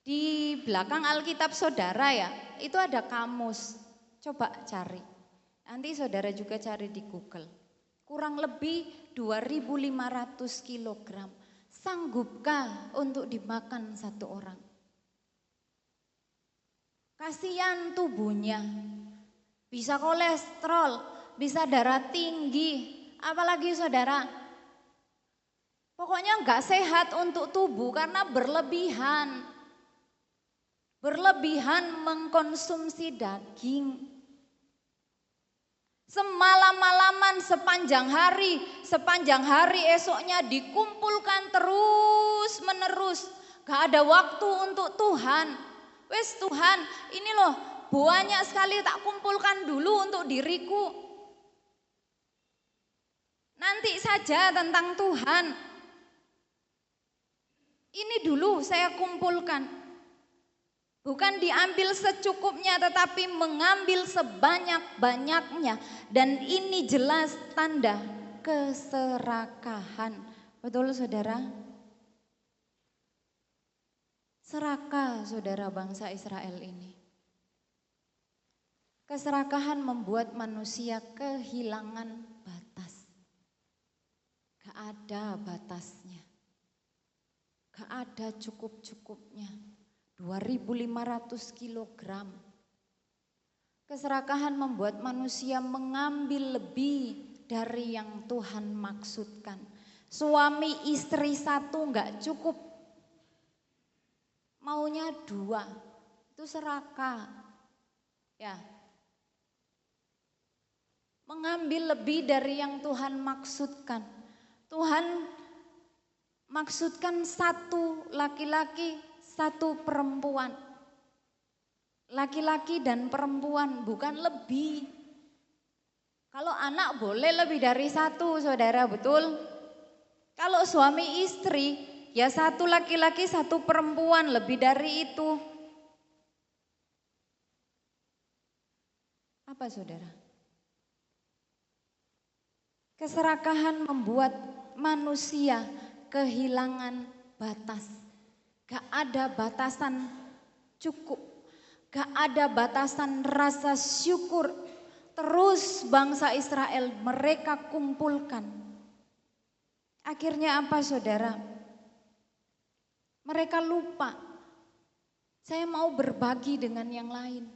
Di belakang Alkitab saudara ya, itu ada kamus. Coba cari. Nanti saudara juga cari di Google. Kurang lebih 2.500 kilogram. Sanggupkah untuk dimakan satu orang? Kasihan tubuhnya. Bisa kolesterol, bisa darah tinggi, apalagi saudara. Pokoknya enggak sehat untuk tubuh karena berlebihan. Berlebihan mengkonsumsi daging. Semalam-malaman sepanjang hari esoknya dikumpulkan terus menerus. Gak ada waktu untuk Tuhan. Wes Tuhan, ini loh banyak sekali tak kumpulkan dulu untuk diriku. Nanti saja tentang Tuhan. Ini dulu saya kumpulkan. Bukan diambil secukupnya tetapi mengambil sebanyak-banyaknya. Dan ini jelas tanda keserakahan. Betul saudara? Serakah saudara bangsa Israel ini. Keserakahan membuat manusia kehilangan batas. Gak ada batasnya. Gak ada cukup-cukupnya. 2.500 kilogram. Keserakahan membuat manusia mengambil lebih dari yang Tuhan maksudkan. Suami istri satu enggak cukup. Maunya 2. Itu serakah. Ya. Mengambil lebih dari yang Tuhan maksudkan. Tuhan maksudkan satu laki-laki, satu perempuan. Laki-laki dan perempuan, bukan lebih. Kalau anak boleh lebih dari satu, saudara, betul? Kalau suami istri, ya satu laki-laki, satu perempuan, lebih dari itu. Apa, saudara? Keserakahan membuat manusia kehilangan batas. Gak ada batasan cukup, gak ada batasan rasa syukur. Terus bangsa Israel mereka kumpulkan. Akhirnya apa, saudara? Mereka lupa, saya mau berbagi dengan yang lain.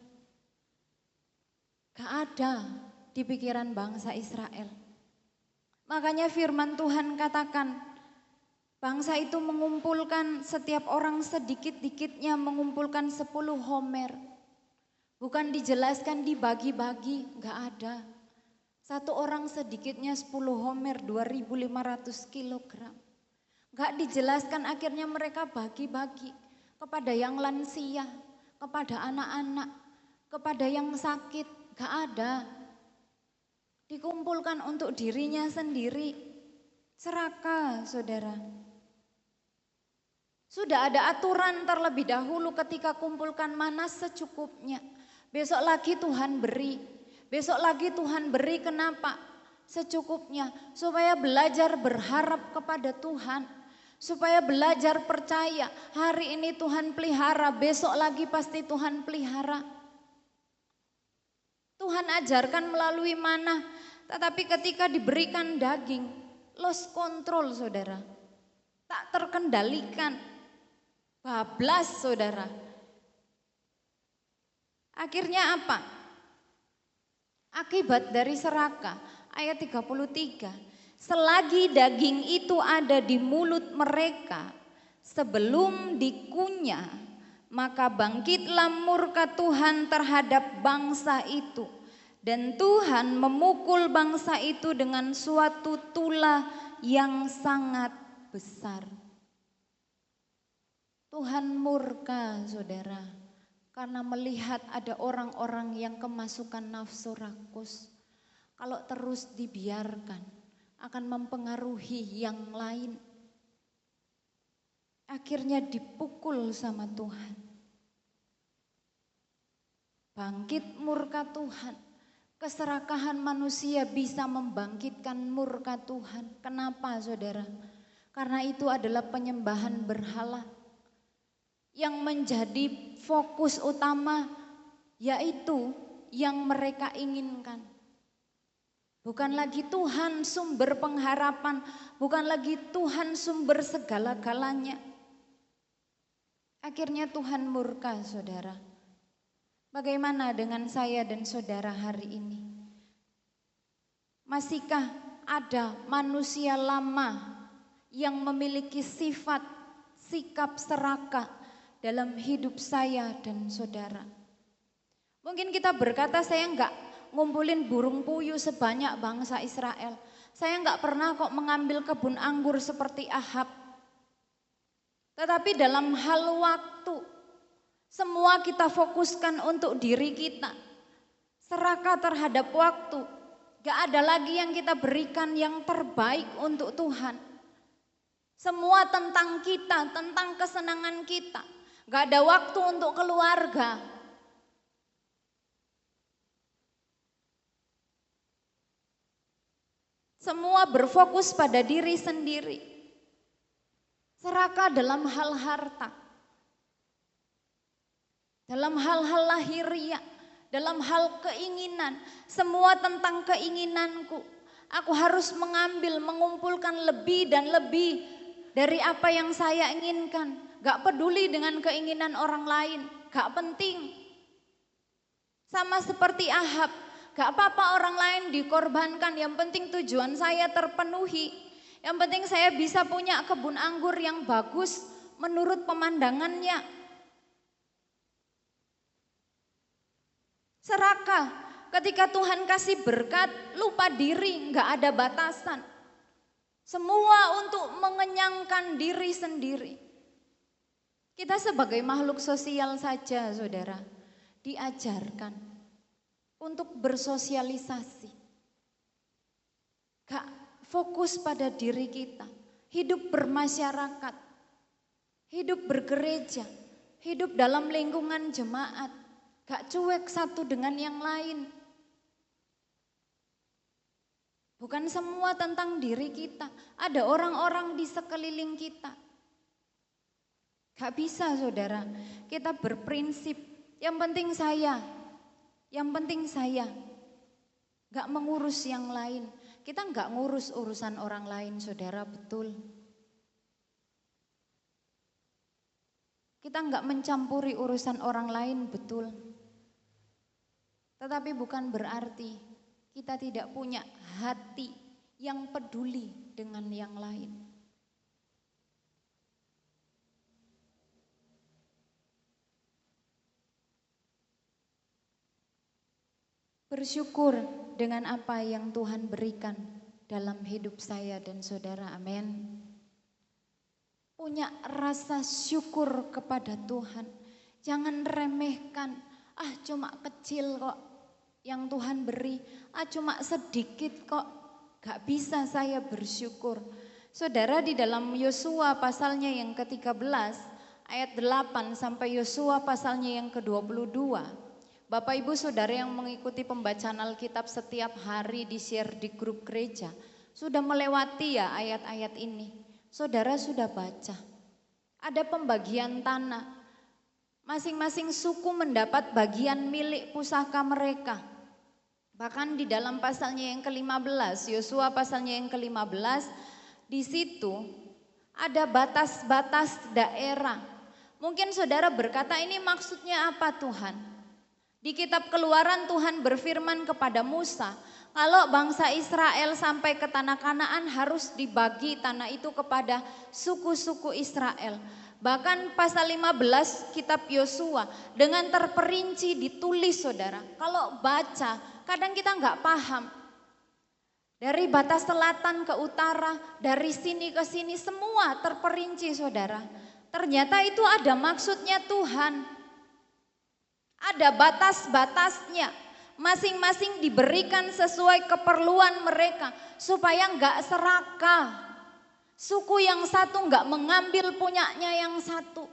Gak ada di pikiran bangsa Israel. Makanya firman Tuhan katakan, bangsa itu mengumpulkan, setiap orang sedikit-dikitnya mengumpulkan 10 homer. Bukan dijelaskan dibagi-bagi, gak ada. Satu orang sedikitnya 10 homer, 2.500 kilogram. Gak dijelaskan, akhirnya mereka bagi-bagi kepada yang lansia, kepada anak-anak, kepada yang sakit, gak ada. Dikumpulkan untuk dirinya sendiri. Serakah, saudara. Sudah ada aturan terlebih dahulu ketika kumpulkan mana secukupnya. Besok lagi Tuhan beri. Besok lagi Tuhan beri, kenapa? Secukupnya. Supaya belajar berharap kepada Tuhan. Supaya belajar percaya. Hari ini Tuhan pelihara, besok lagi pasti Tuhan pelihara. Tuhan ajarkan melalui mana. Tetapi ketika diberikan daging, lost control, saudara. Tak terkendalikan. Bablas, saudara. Akhirnya apa? Akibat dari serakah, ayat 33. Selagi daging itu ada di mulut mereka, sebelum dikunyah, maka bangkitlah murka Tuhan terhadap bangsa itu. Dan Tuhan memukul bangsa itu dengan suatu tulah yang sangat besar. Tuhan murka, saudara, karena melihat ada orang-orang yang kemasukan nafsu rakus. Kalau terus dibiarkan, akan mempengaruhi yang lain. Akhirnya dipukul sama Tuhan. Bangkit murka Tuhan. Keserakahan manusia bisa membangkitkan murka Tuhan. Kenapa, saudara? Karena itu adalah penyembahan berhala. Yang menjadi fokus utama yaitu yang mereka inginkan. Bukan lagi Tuhan sumber pengharapan, bukan lagi Tuhan sumber segala-galanya. Akhirnya Tuhan murka, saudara. Bagaimana dengan saya dan saudara hari ini? Masihkah ada manusia lama yang memiliki sifat, sikap serakah dalam hidup saya dan saudara? Mungkin kita berkata, saya enggak ngumpulin burung puyuh sebanyak bangsa Israel. Saya enggak pernah kok mengambil kebun anggur seperti Ahab. Tetapi dalam hal waktu, semua kita fokuskan untuk diri kita. Serakah terhadap waktu. Gak ada lagi yang kita berikan yang terbaik untuk Tuhan. Semua tentang kita, tentang kesenangan kita. Gak ada waktu untuk keluarga. Semua berfokus pada diri sendiri. Serakah dalam hal harta. Dalam hal-hal lahiriah, dalam hal keinginan, semua tentang keinginanku. Aku harus mengambil, mengumpulkan lebih dan lebih dari apa yang saya inginkan. Gak peduli dengan keinginan orang lain, gak penting. Sama seperti Ahab, gak apa-apa orang lain dikorbankan, yang penting tujuan saya terpenuhi. Yang penting saya bisa punya kebun anggur yang bagus menurut pemandangannya. Serakah ketika Tuhan kasih berkat, lupa diri, gak ada batasan. Semua untuk mengenyangkan diri sendiri. Kita sebagai makhluk sosial saja, saudara, diajarkan untuk bersosialisasi. Gak fokus pada diri kita, hidup bermasyarakat, hidup bergereja, hidup dalam lingkungan jemaat, gak cuek satu dengan yang lain. Bukan semua tentang diri kita, ada orang-orang di sekeliling kita. Gak bisa, saudara, kita berprinsip, yang penting saya, gak mengurus yang lain. Kita gak ngurus urusan orang lain, saudara, betul. Kita gak mencampuri urusan orang lain, betul. Tetapi bukan berarti kita tidak punya hati yang peduli dengan yang lain. Bersyukur dengan apa yang Tuhan berikan dalam hidup saya dan saudara, amin. Punya rasa syukur kepada Tuhan. Jangan remehkan, cuma kecil kok yang Tuhan beri, cuma sedikit kok, gak bisa saya bersyukur. Saudara, di dalam Yosua pasalnya yang ke-13 ayat 8 sampai Yosua pasalnya yang ke-22, Bapak Ibu Saudara yang mengikuti pembacaan Alkitab setiap hari di share di grup gereja, sudah melewati ya ayat-ayat ini. Saudara sudah baca, ada pembagian tanah, masing-masing suku mendapat bagian milik pusaka mereka. Bahkan di dalam pasalnya yang ke-15, Yosua pasalnya yang ke-15, di situ ada batas-batas daerah. Mungkin saudara berkata, ini maksudnya apa Tuhan? Di kitab Keluaran Tuhan berfirman kepada Musa, kalau bangsa Israel sampai ke tanah Kanaan harus dibagi tanah itu kepada suku-suku Israel. Bahkan pasal 15 kitab Yosua dengan terperinci ditulis, saudara. Kalau baca kadang kita nggak paham. Dari batas selatan ke utara, dari sini ke sini semua terperinci, saudara. Ternyata itu ada maksudnya Tuhan. Ada batas-batasnya, masing-masing diberikan sesuai keperluan mereka supaya enggak serakah. Suku yang satu enggak mengambil punyanya yang satu.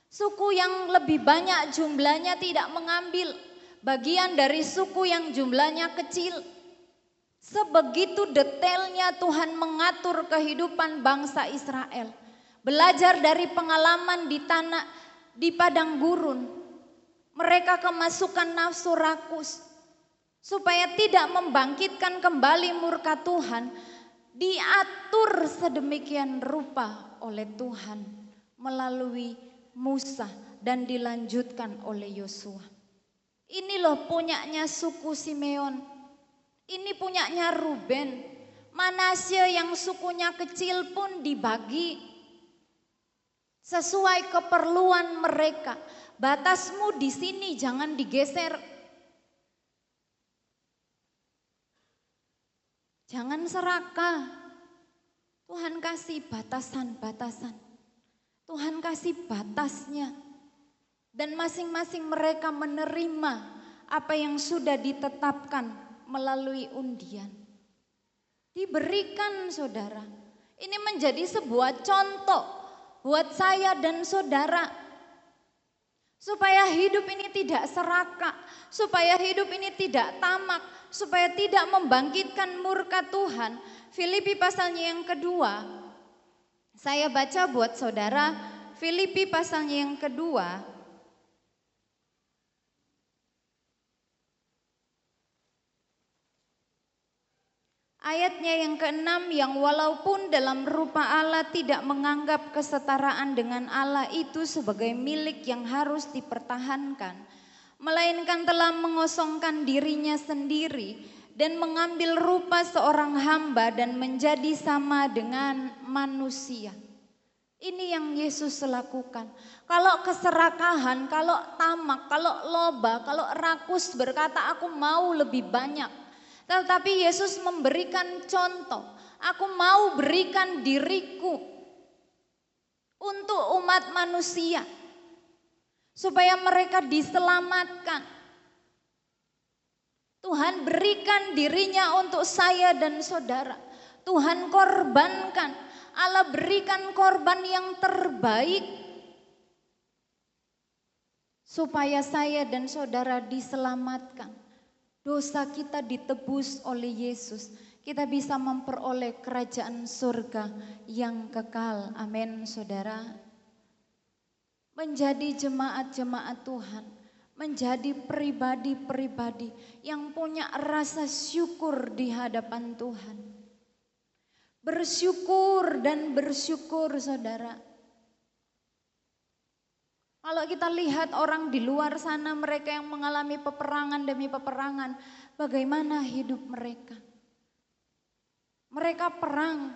Suku yang lebih banyak jumlahnya tidak mengambil bagian dari suku yang jumlahnya kecil. Sebegitu detailnya Tuhan mengatur kehidupan bangsa Israel. Belajar dari pengalaman di padang gurun. Mereka kemasukan nafsu rakus, supaya tidak membangkitkan kembali murka Tuhan, diatur sedemikian rupa oleh Tuhan melalui Musa dan dilanjutkan oleh Yosua. Ini loh punyanya suku Simeon, ini punyanya Ruben, Manasye yang sukunya kecil pun dibagi sesuai keperluan mereka. Batasmu di sini jangan digeser. Jangan serakah. Tuhan kasih batasan-batasan. Tuhan kasih batasnya. Dan masing-masing mereka menerima apa yang sudah ditetapkan melalui undian. Diberikan, saudara. Ini menjadi sebuah contoh buat saya dan saudara. Supaya hidup ini tidak serakah, supaya hidup ini tidak tamak, supaya tidak membangkitkan murka Tuhan. Filipi pasalnya yang kedua, saya baca buat saudara, Filipi pasalnya yang kedua, ayatnya yang ke-6, yang walaupun dalam rupa Allah tidak menganggap kesetaraan dengan Allah itu sebagai milik yang harus dipertahankan, melainkan telah mengosongkan dirinya sendiri dan mengambil rupa seorang hamba dan menjadi sama dengan manusia. Ini yang Yesus lakukan. Kalau keserakahan, kalau tamak, kalau loba, kalau rakus berkata aku mau lebih banyak. Tetapi Yesus memberikan contoh, Aku mau berikan diriku untuk umat manusia supaya mereka diselamatkan. Tuhan berikan dirinya untuk saya dan saudara. Tuhan korbankan. Allah berikan korban yang terbaik supaya saya dan saudara diselamatkan. Dosa kita ditebus oleh Yesus. Kita bisa memperoleh kerajaan surga yang kekal. Amin, saudara. Menjadi jemaat-jemaat Tuhan, menjadi pribadi-pribadi yang punya rasa syukur di hadapan Tuhan. Bersyukur dan bersyukur, saudara. Kalau kita lihat orang di luar sana, mereka yang mengalami peperangan demi peperangan, bagaimana hidup mereka? Mereka perang,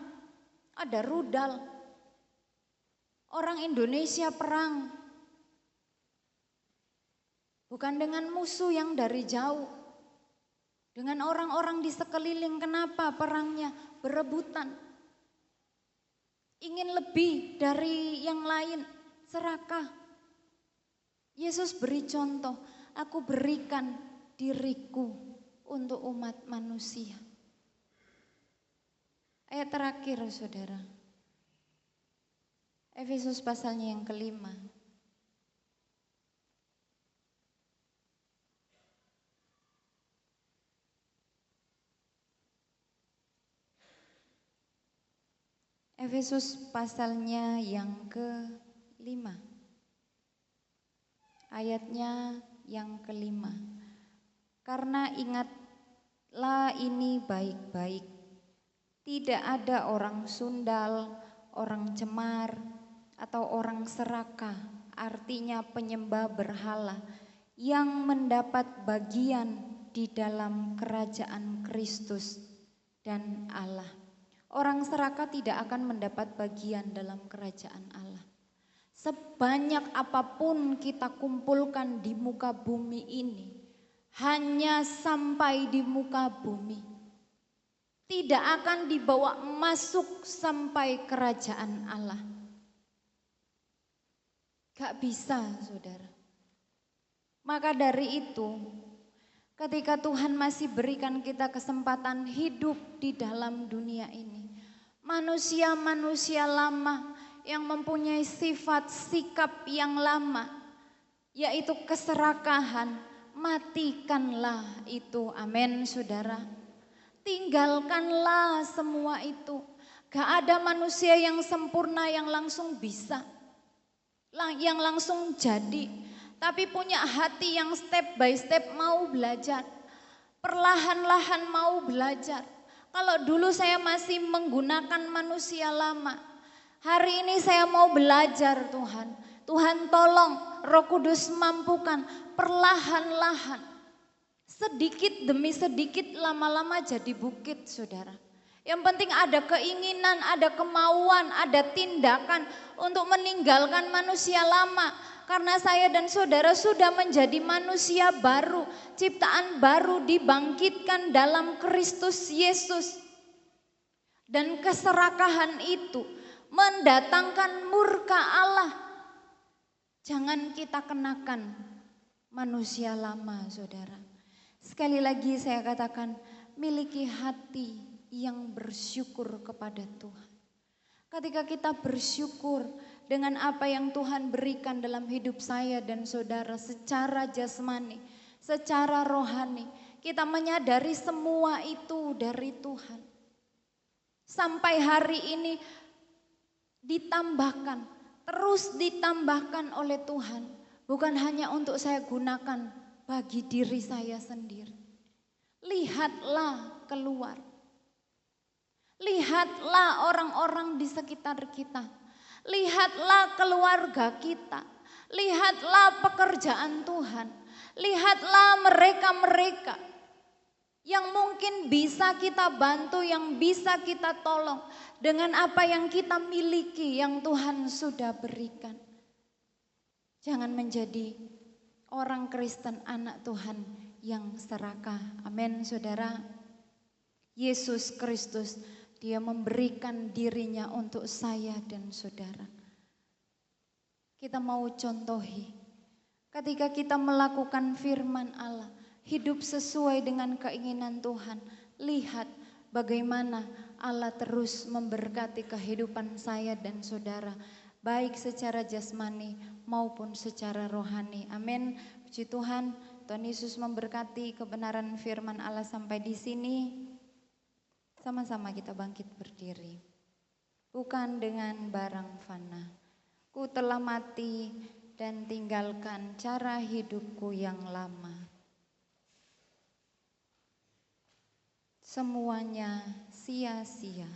ada rudal. Orang Indonesia perang, bukan dengan musuh yang dari jauh, dengan orang-orang di sekeliling. Kenapa perangnya? Berebutan, ingin lebih dari yang lain, serakah. Yesus beri contoh, aku berikan diriku untuk umat manusia. Ayat terakhir, saudara. Efesus pasalnya yang kelima. Efesus pasalnya yang kelima. Ayatnya yang kelima. Karena ingatlah ini baik-baik. Tidak ada orang sundal, orang cemar, atau orang serakah, artinya penyembah berhala, yang mendapat bagian di dalam kerajaan Kristus dan Allah. Orang serakah tidak akan mendapat bagian dalam kerajaan Allah. Sebanyak apapun kita kumpulkan di muka bumi ini, hanya sampai di muka bumi. Tidak akan dibawa masuk sampai kerajaan Allah. Gak bisa, saudara. Maka dari itu, ketika Tuhan masih berikan kita kesempatan hidup di dalam dunia ini, manusia-manusia lama yang mempunyai sifat sikap yang lama, yaitu keserakahan, matikanlah itu. Amin, saudara. Tinggalkanlah semua itu. Gak ada manusia yang sempurna yang langsung bisa, yang langsung jadi. Tapi punya hati yang step by step mau belajar, perlahan-lahan mau belajar. Kalau dulu saya masih menggunakan manusia lama, hari ini saya mau belajar Tuhan. Tuhan tolong, Roh Kudus mampukan, perlahan-lahan. Sedikit demi sedikit, lama-lama jadi bukit, saudara. Yang penting ada keinginan, ada kemauan, ada tindakan untuk meninggalkan manusia lama. Karena saya dan saudara sudah menjadi manusia baru, ciptaan baru, dibangkitkan dalam Kristus Yesus. Dan keserakahan itu mendatangkan murka Allah. Jangan kita kenakan manusia lama, saudara. Sekali lagi saya katakan, miliki hati yang bersyukur kepada Tuhan. Ketika kita bersyukur dengan apa yang Tuhan berikan dalam hidup saya dan saudara secara jasmani, secara rohani, kita menyadari semua itu dari Tuhan. Sampai hari ini ditambahkan, terus ditambahkan oleh Tuhan. Bukan hanya untuk saya gunakan bagi diri saya sendiri. Lihatlah keluar. Lihatlah orang-orang di sekitar kita. Lihatlah keluarga kita. Lihatlah pekerjaan Tuhan. Lihatlah mereka-mereka yang mungkin bisa kita bantu, yang bisa kita tolong dengan apa yang kita miliki, yang Tuhan sudah berikan. Jangan menjadi orang Kristen, anak Tuhan yang serakah. Amin, saudara. Yesus Kristus Dia memberikan dirinya untuk saya dan saudara. Kita mau contohi, ketika kita melakukan firman Allah, hidup sesuai dengan keinginan Tuhan, lihat bagaimana Allah terus memberkati kehidupan saya dan saudara, baik secara jasmani maupun secara rohani. Amin. Puji Tuhan, Tuhan Yesus memberkati kebenaran firman Allah sampai di sini. Sama-sama kita bangkit berdiri. Bukan dengan barang fana. Ku telah mati dan tinggalkan cara hidupku yang lama. Semuanya sia-sia.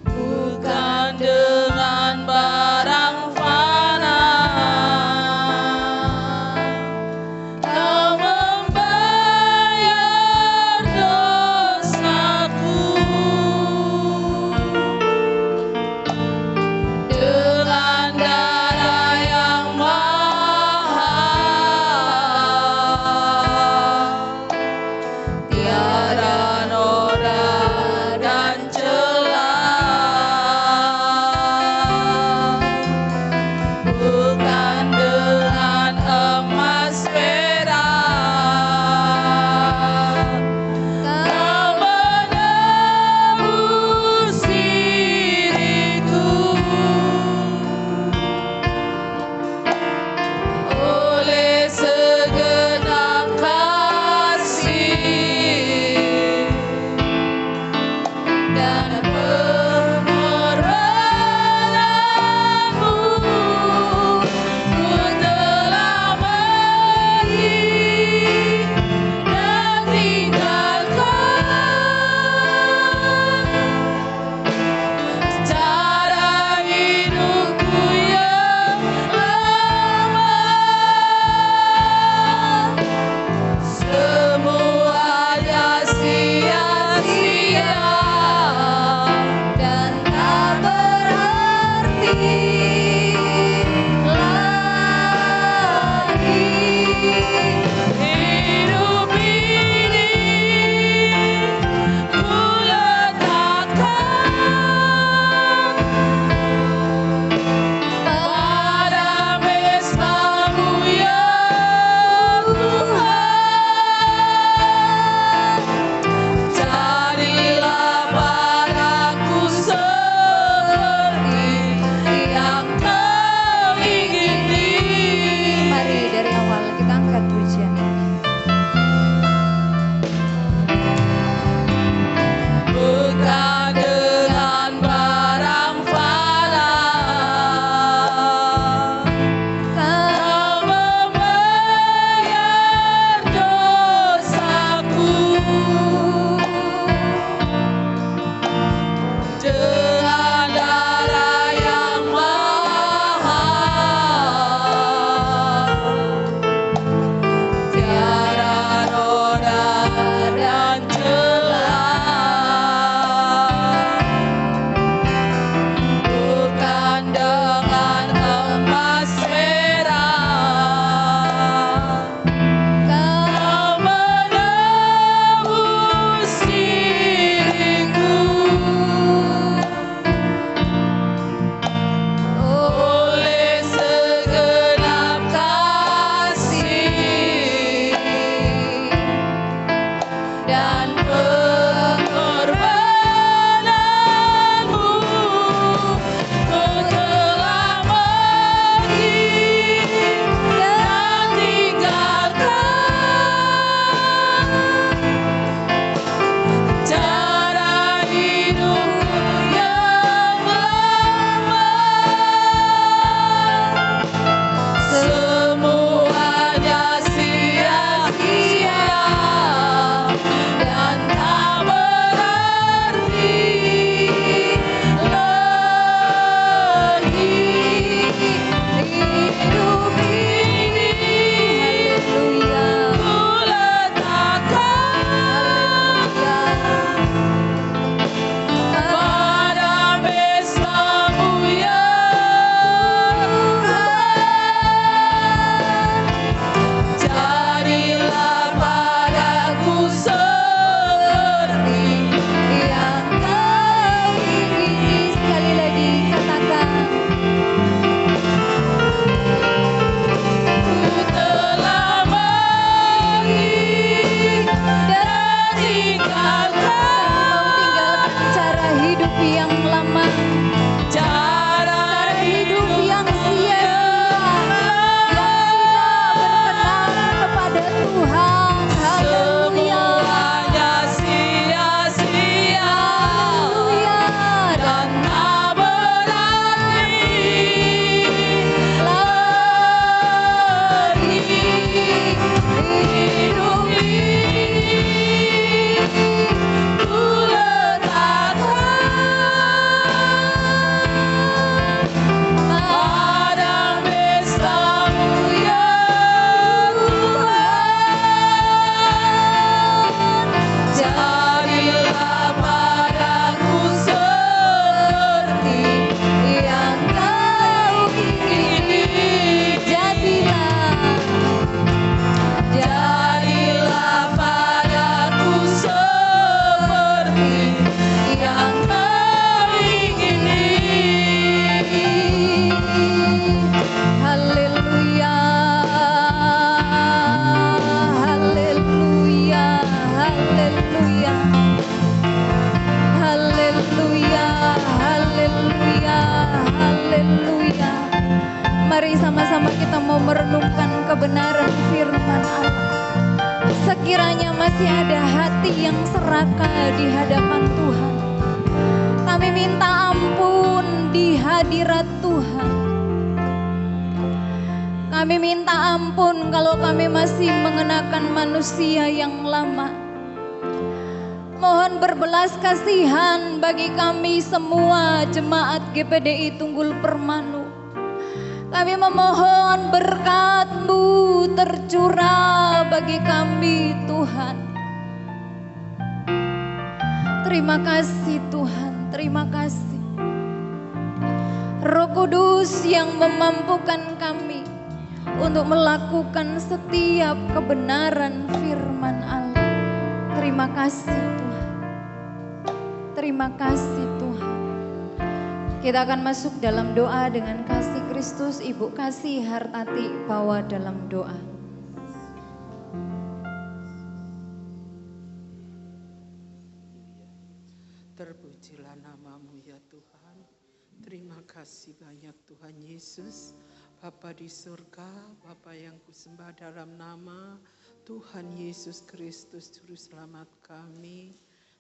Bukan dengan barang fana Kau membayar dosaku, dengan darah yang mahal, tiada noda dan bukan dengan emas perak Kau menebus diriku, oleh segenap kasih dan pengorbananmu. Ku telah pergi dan tinggalkan cara hidupku yang lama. Semuanya sia-sia dan tak berarti lagi. Hidup ini ku letakkan pada mesbah-Mu ya Tuhan. Jadilah padaku seperti yang Kau ingini. Mari dari awal kita angkat pujian ini. Bukan dengan barang fana Kau membayar dosaku, dengan darah yang mahal, tiada noda dan celah. Bukan dengan emas perak Kau menebus diriku, oleh segenap kasih dan pengorbananmu. Ku telah pergi dan tinggalkan cara hidupku yang lama. Semuanya sia-sia dan tak yang lama, cara hidup yang sia-sia, yang tidak berkenan kepada Tuhan. Haleluya. Semuanya sia-sia Haleluya. dan tak berarti Lagi hidup ini ku letakkan pada pestamu ya Tuhan. Jadilah padaku seperti yang kau ingini. Jadilah padaku seperti yang kau ingini. Haleluya, haleluya, haleluya, haleluya, haleluya, haleluya. Mari sama-sama kita mau merenungkan kebenaran firman Allah. Sekiranya masih ada hati yang serakah di hadapan Tuhan, kami minta ampun di hadirat Tuhan. Kami minta ampun kalau kami masih mengenakan manusia yang lama. Mohon berbelas kasihan bagi kami semua jemaat GPDI Tunggul Permanu. Kami memohon berkat-Mu tercurah bagi kami Tuhan. Terima kasih Tuhan, terima kasih. Roh Kudus yang memampukan kami untuk melakukan setiap kebenaran firman Allah. Terima kasih Tuhan. Terima kasih Tuhan. Kita akan masuk dalam doa dengan kasih Kristus. Ibu Kasih Hartati bawa dalam doa. Terpujilah nama-Mu ya Tuhan. Terima kasih banyak Tuhan Yesus. Bapa di surga, Bapa yang kusembah dalam nama Tuhan Yesus Kristus Juru Selamat kami.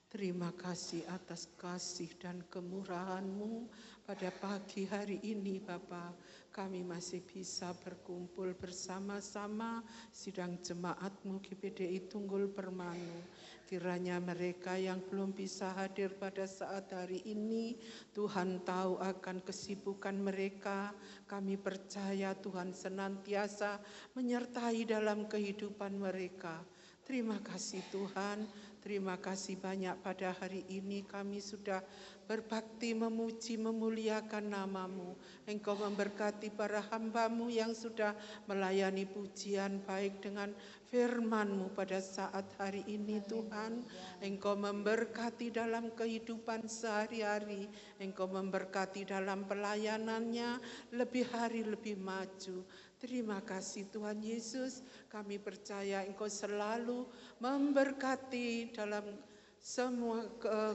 Terima kasih atas kasih dan kemurahan-Mu pada pagi hari ini Bapa. Kami masih bisa berkumpul bersama-sama sidang jemaat-Mu GPDI Tunggul Permanu. Kiranya mereka yang belum bisa hadir pada saat hari ini, Tuhan tahu akan kesibukan mereka. Kami percaya Tuhan senantiasa menyertai dalam kehidupan mereka. Terima kasih Tuhan, terima kasih banyak pada hari ini kami sudah berbakti memuji memuliakan nama-Mu. Engkau memberkati para hamba-Mu yang sudah melayani pujian baik dengan firman-Mu pada saat hari ini Tuhan. Engkau memberkati dalam kehidupan sehari-hari. Engkau memberkati dalam pelayanannya lebih hari lebih maju. Terima kasih Tuhan Yesus. Kami percaya Engkau selalu memberkati dalam semua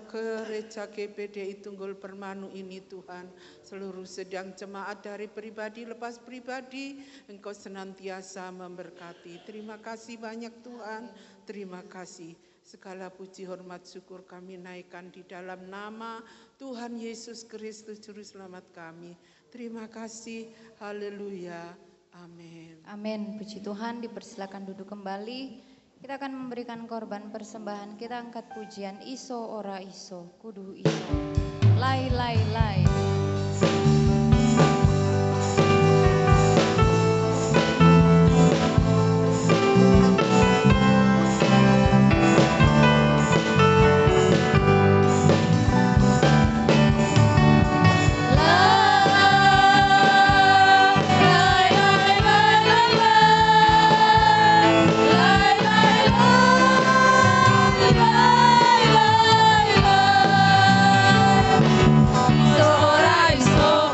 gereja GPDI Tunggul Permanu ini Tuhan. Seluruh sedang jemaat dari pribadi lepas pribadi, Engkau senantiasa memberkati. Terima kasih banyak Tuhan, terima kasih. Segala puji hormat syukur kami naikkan di dalam nama Tuhan Yesus Kristus Juru Selamat kami. Terima kasih, haleluya, amin. Amin, puji Tuhan. Dipersilakan duduk kembali. Kita akan memberikan korban persembahan. Kita angkat pujian iso ora iso, kudu iso. Lai lai lai. Iso ora iso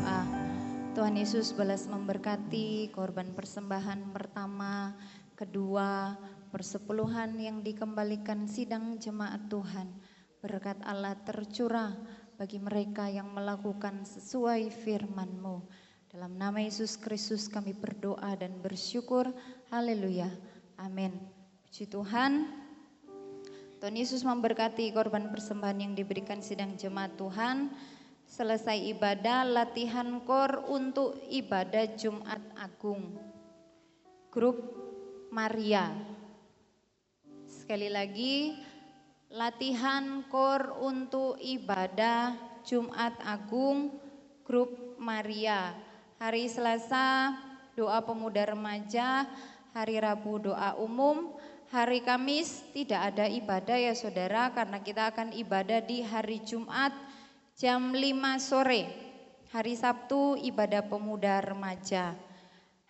berdoa. Tuhan Yesus balas memberkati korban persembahan pertama, kedua, persepuluhan yang dikembalikan sidang jemaat Tuhan. Berkat Allah tercurah bagi mereka yang melakukan sesuai firman-Mu. Dalam nama Yesus Kristus kami berdoa dan bersyukur. Haleluya. Amin. Puji Tuhan. Tuhan Yesus memberkati korban persembahan yang diberikan sidang jemaat Tuhan. Selesai ibadah, latihan kor untuk ibadah Jumat Agung. Grup Maria. Sekali lagi, latihan kor untuk ibadah Jumat Agung, Grup Maria. Hari Selasa, doa pemuda remaja. Hari Rabu, doa umum. Hari Kamis tidak ada ibadah ya saudara, karena kita akan ibadah di hari Jumat jam 5 sore. Hari Sabtu ibadah pemuda remaja.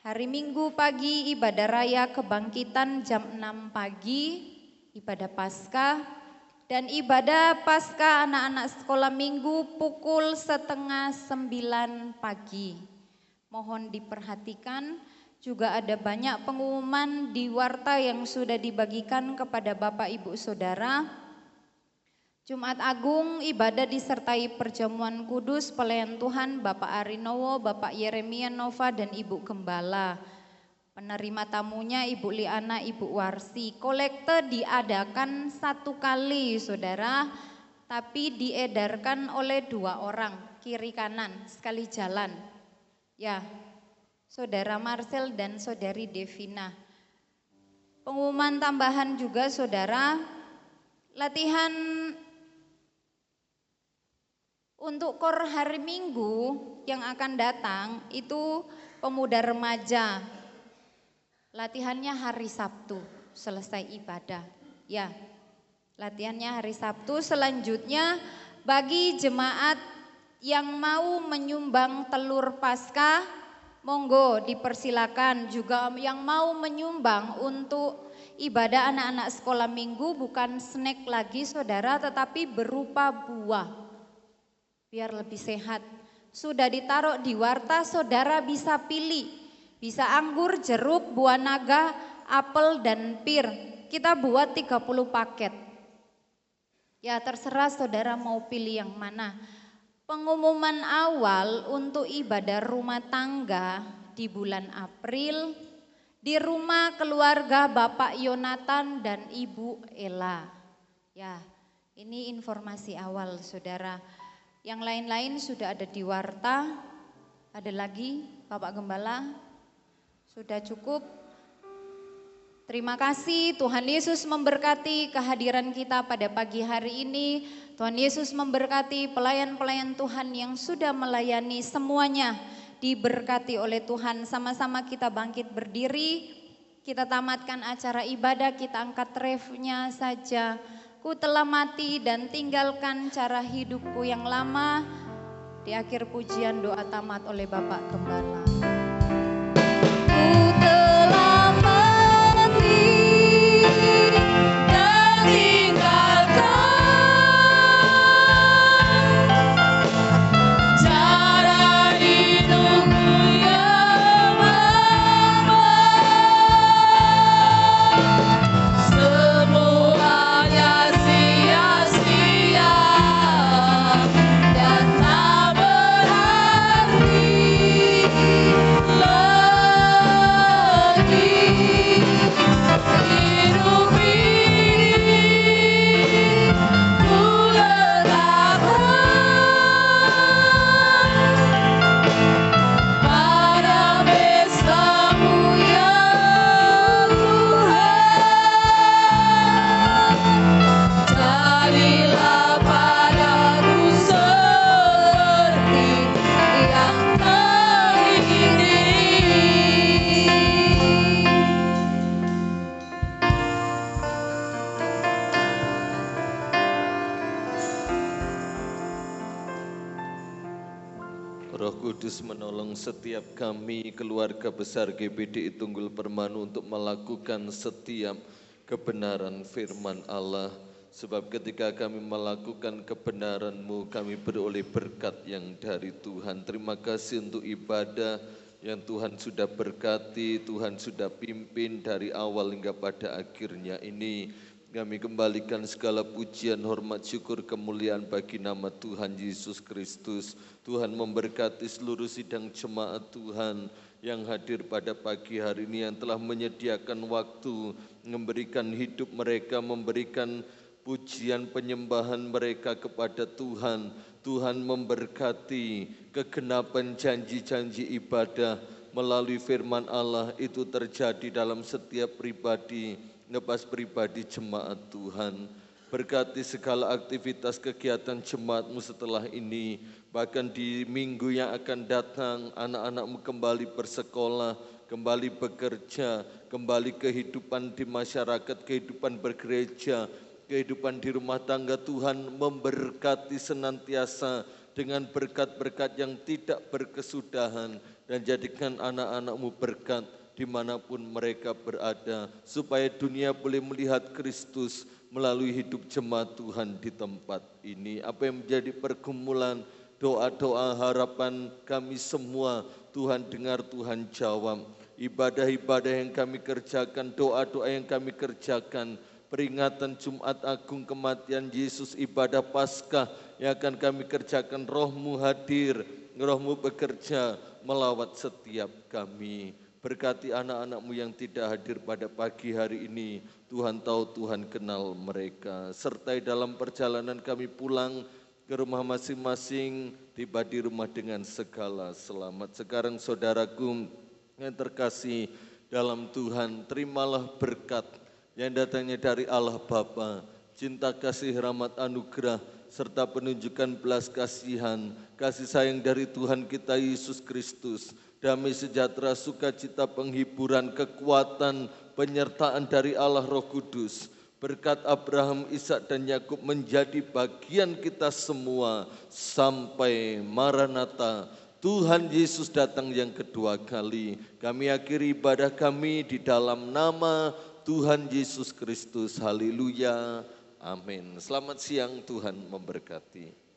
Hari Minggu pagi ibadah raya kebangkitan jam 6 pagi, ibadah Paskah. Dan ibadah Paskah anak-anak sekolah minggu pukul 8:30 pagi. Mohon diperhatikan. Juga ada banyak pengumuman di warta yang sudah dibagikan kepada Bapak Ibu Saudara. Jumat Agung ibadah disertai perjamuan kudus pelayan Tuhan Bapak Arinowo, Bapak Yeremia Nova dan Ibu Gembala. Penerima tamunya Ibu Liana, Ibu Warsi. Kolekte diadakan 1 kali saudara, tapi diedarkan oleh 2 orang, kiri kanan, sekali jalan. Ya. Saudara Marcel dan Saudari Devina. Pengumuman tambahan juga saudara, latihan untuk kor hari Minggu yang akan datang itu pemuda remaja. Latihannya hari Sabtu selesai ibadah. Ya, latihannya hari Sabtu. Selanjutnya bagi jemaat yang mau menyumbang telur Paskah, monggo dipersilakan. Juga yang mau menyumbang untuk ibadah anak-anak sekolah minggu, bukan snack lagi saudara, tetapi berupa buah. Biar lebih sehat. Sudah ditaruh di warta, saudara bisa pilih. Bisa anggur, jeruk, buah naga, apel dan pir. Kita buat 30 paket. Ya terserah saudara mau pilih yang mana. Pengumuman awal untuk ibadah rumah tangga di bulan April di rumah keluarga Bapak Yonatan dan Ibu Ella. Ya, ini informasi awal saudara. Yang lain-lain sudah ada di warta. Ada lagi Bapak Gembala? Sudah cukup? Terima kasih, Tuhan Yesus memberkati kehadiran kita pada pagi hari ini. Tuhan Yesus memberkati pelayan-pelayan Tuhan yang sudah melayani semuanya. Diberkati oleh Tuhan. Sama-sama kita bangkit berdiri. Kita tamatkan acara ibadah, kita angkat refnya saja. Ku telah mati dan tinggalkan cara hidupku yang lama. Di akhir pujian doa tamat oleh Bapak Gembala. Ku telah mati dan tinggalkan cara hidupku yang lama. Semuanya sia-sia dan tak berarti lagi. Hidup ini ku letakkan pada pesta-Mu ya Tuhan. Jadilah padaku seperti yang terhindari. Roh Kudus menolong setiap kami, keluarga besar GBDI Tunggul Permanu untuk melakukan setiap kebenaran firman Allah. Sebab ketika kami melakukan kebenaran-Mu, kami beroleh berkat yang dari Tuhan. Terima kasih untuk ibadah yang Tuhan sudah berkati, Tuhan sudah pimpin dari awal hingga pada akhirnya ini. Kami kembalikan segala pujian, hormat, syukur, kemuliaan bagi nama Tuhan Yesus Kristus. Tuhan memberkati seluruh sidang jemaat Tuhan yang hadir pada pagi hari ini, yang telah menyediakan waktu, memberikan hidup mereka, memberikan pujian penyembahan mereka kepada Tuhan. Tuhan memberkati kegenapan janji-janji ibadah melalui firman Allah itu terjadi dalam setiap pribadi, lepas pribadi jemaat Tuhan. Berkati segala aktivitas kegiatan jemaat-Mu setelah ini, bahkan di minggu yang akan datang, anak-anak-Mu kembali bersekolah, kembali bekerja, kembali kehidupan di masyarakat, kehidupan bergereja, kehidupan di rumah tangga. Tuhan memberkati senantiasa dengan berkat-berkat yang tidak berkesudahan, dan jadikan anak-anak-Mu berkat dimanapun mereka berada, supaya dunia boleh melihat Kristus melalui hidup jemaat Tuhan di tempat ini. Apa yang menjadi pergumulan, doa-doa, harapan kami semua, Tuhan dengar, Tuhan jawab. Ibadah-ibadah yang kami kerjakan, doa-doa yang kami kerjakan, peringatan Jumat Agung kematian Yesus, ibadah Paskah yang akan kami kerjakan, Roh-Mu hadir, Roh-Mu bekerja melawat setiap kami. Berkati anak-anak-Mu yang tidak hadir pada pagi hari ini, Tuhan tahu, Tuhan kenal mereka. Sertai dalam perjalanan kami pulang ke rumah masing-masing, tiba di rumah dengan segala selamat. Sekarang saudaraku yang terkasih dalam Tuhan, terimalah berkat yang datangnya dari Allah Bapa, cinta kasih, rahmat, anugerah, serta penunjukan belas kasihan, kasih sayang dari Tuhan kita Yesus Kristus, damai sejahtera, sukacita, penghiburan, kekuatan, penyertaan dari Allah Roh Kudus, berkat Abraham, Ishak, dan Yakub menjadi bagian kita semua sampai Maranatha, Tuhan Yesus datang yang kedua kali. Kami akhiri ibadah kami di dalam nama Tuhan Yesus Kristus. Haleluya. Amin. Selamat siang, Tuhan memberkati.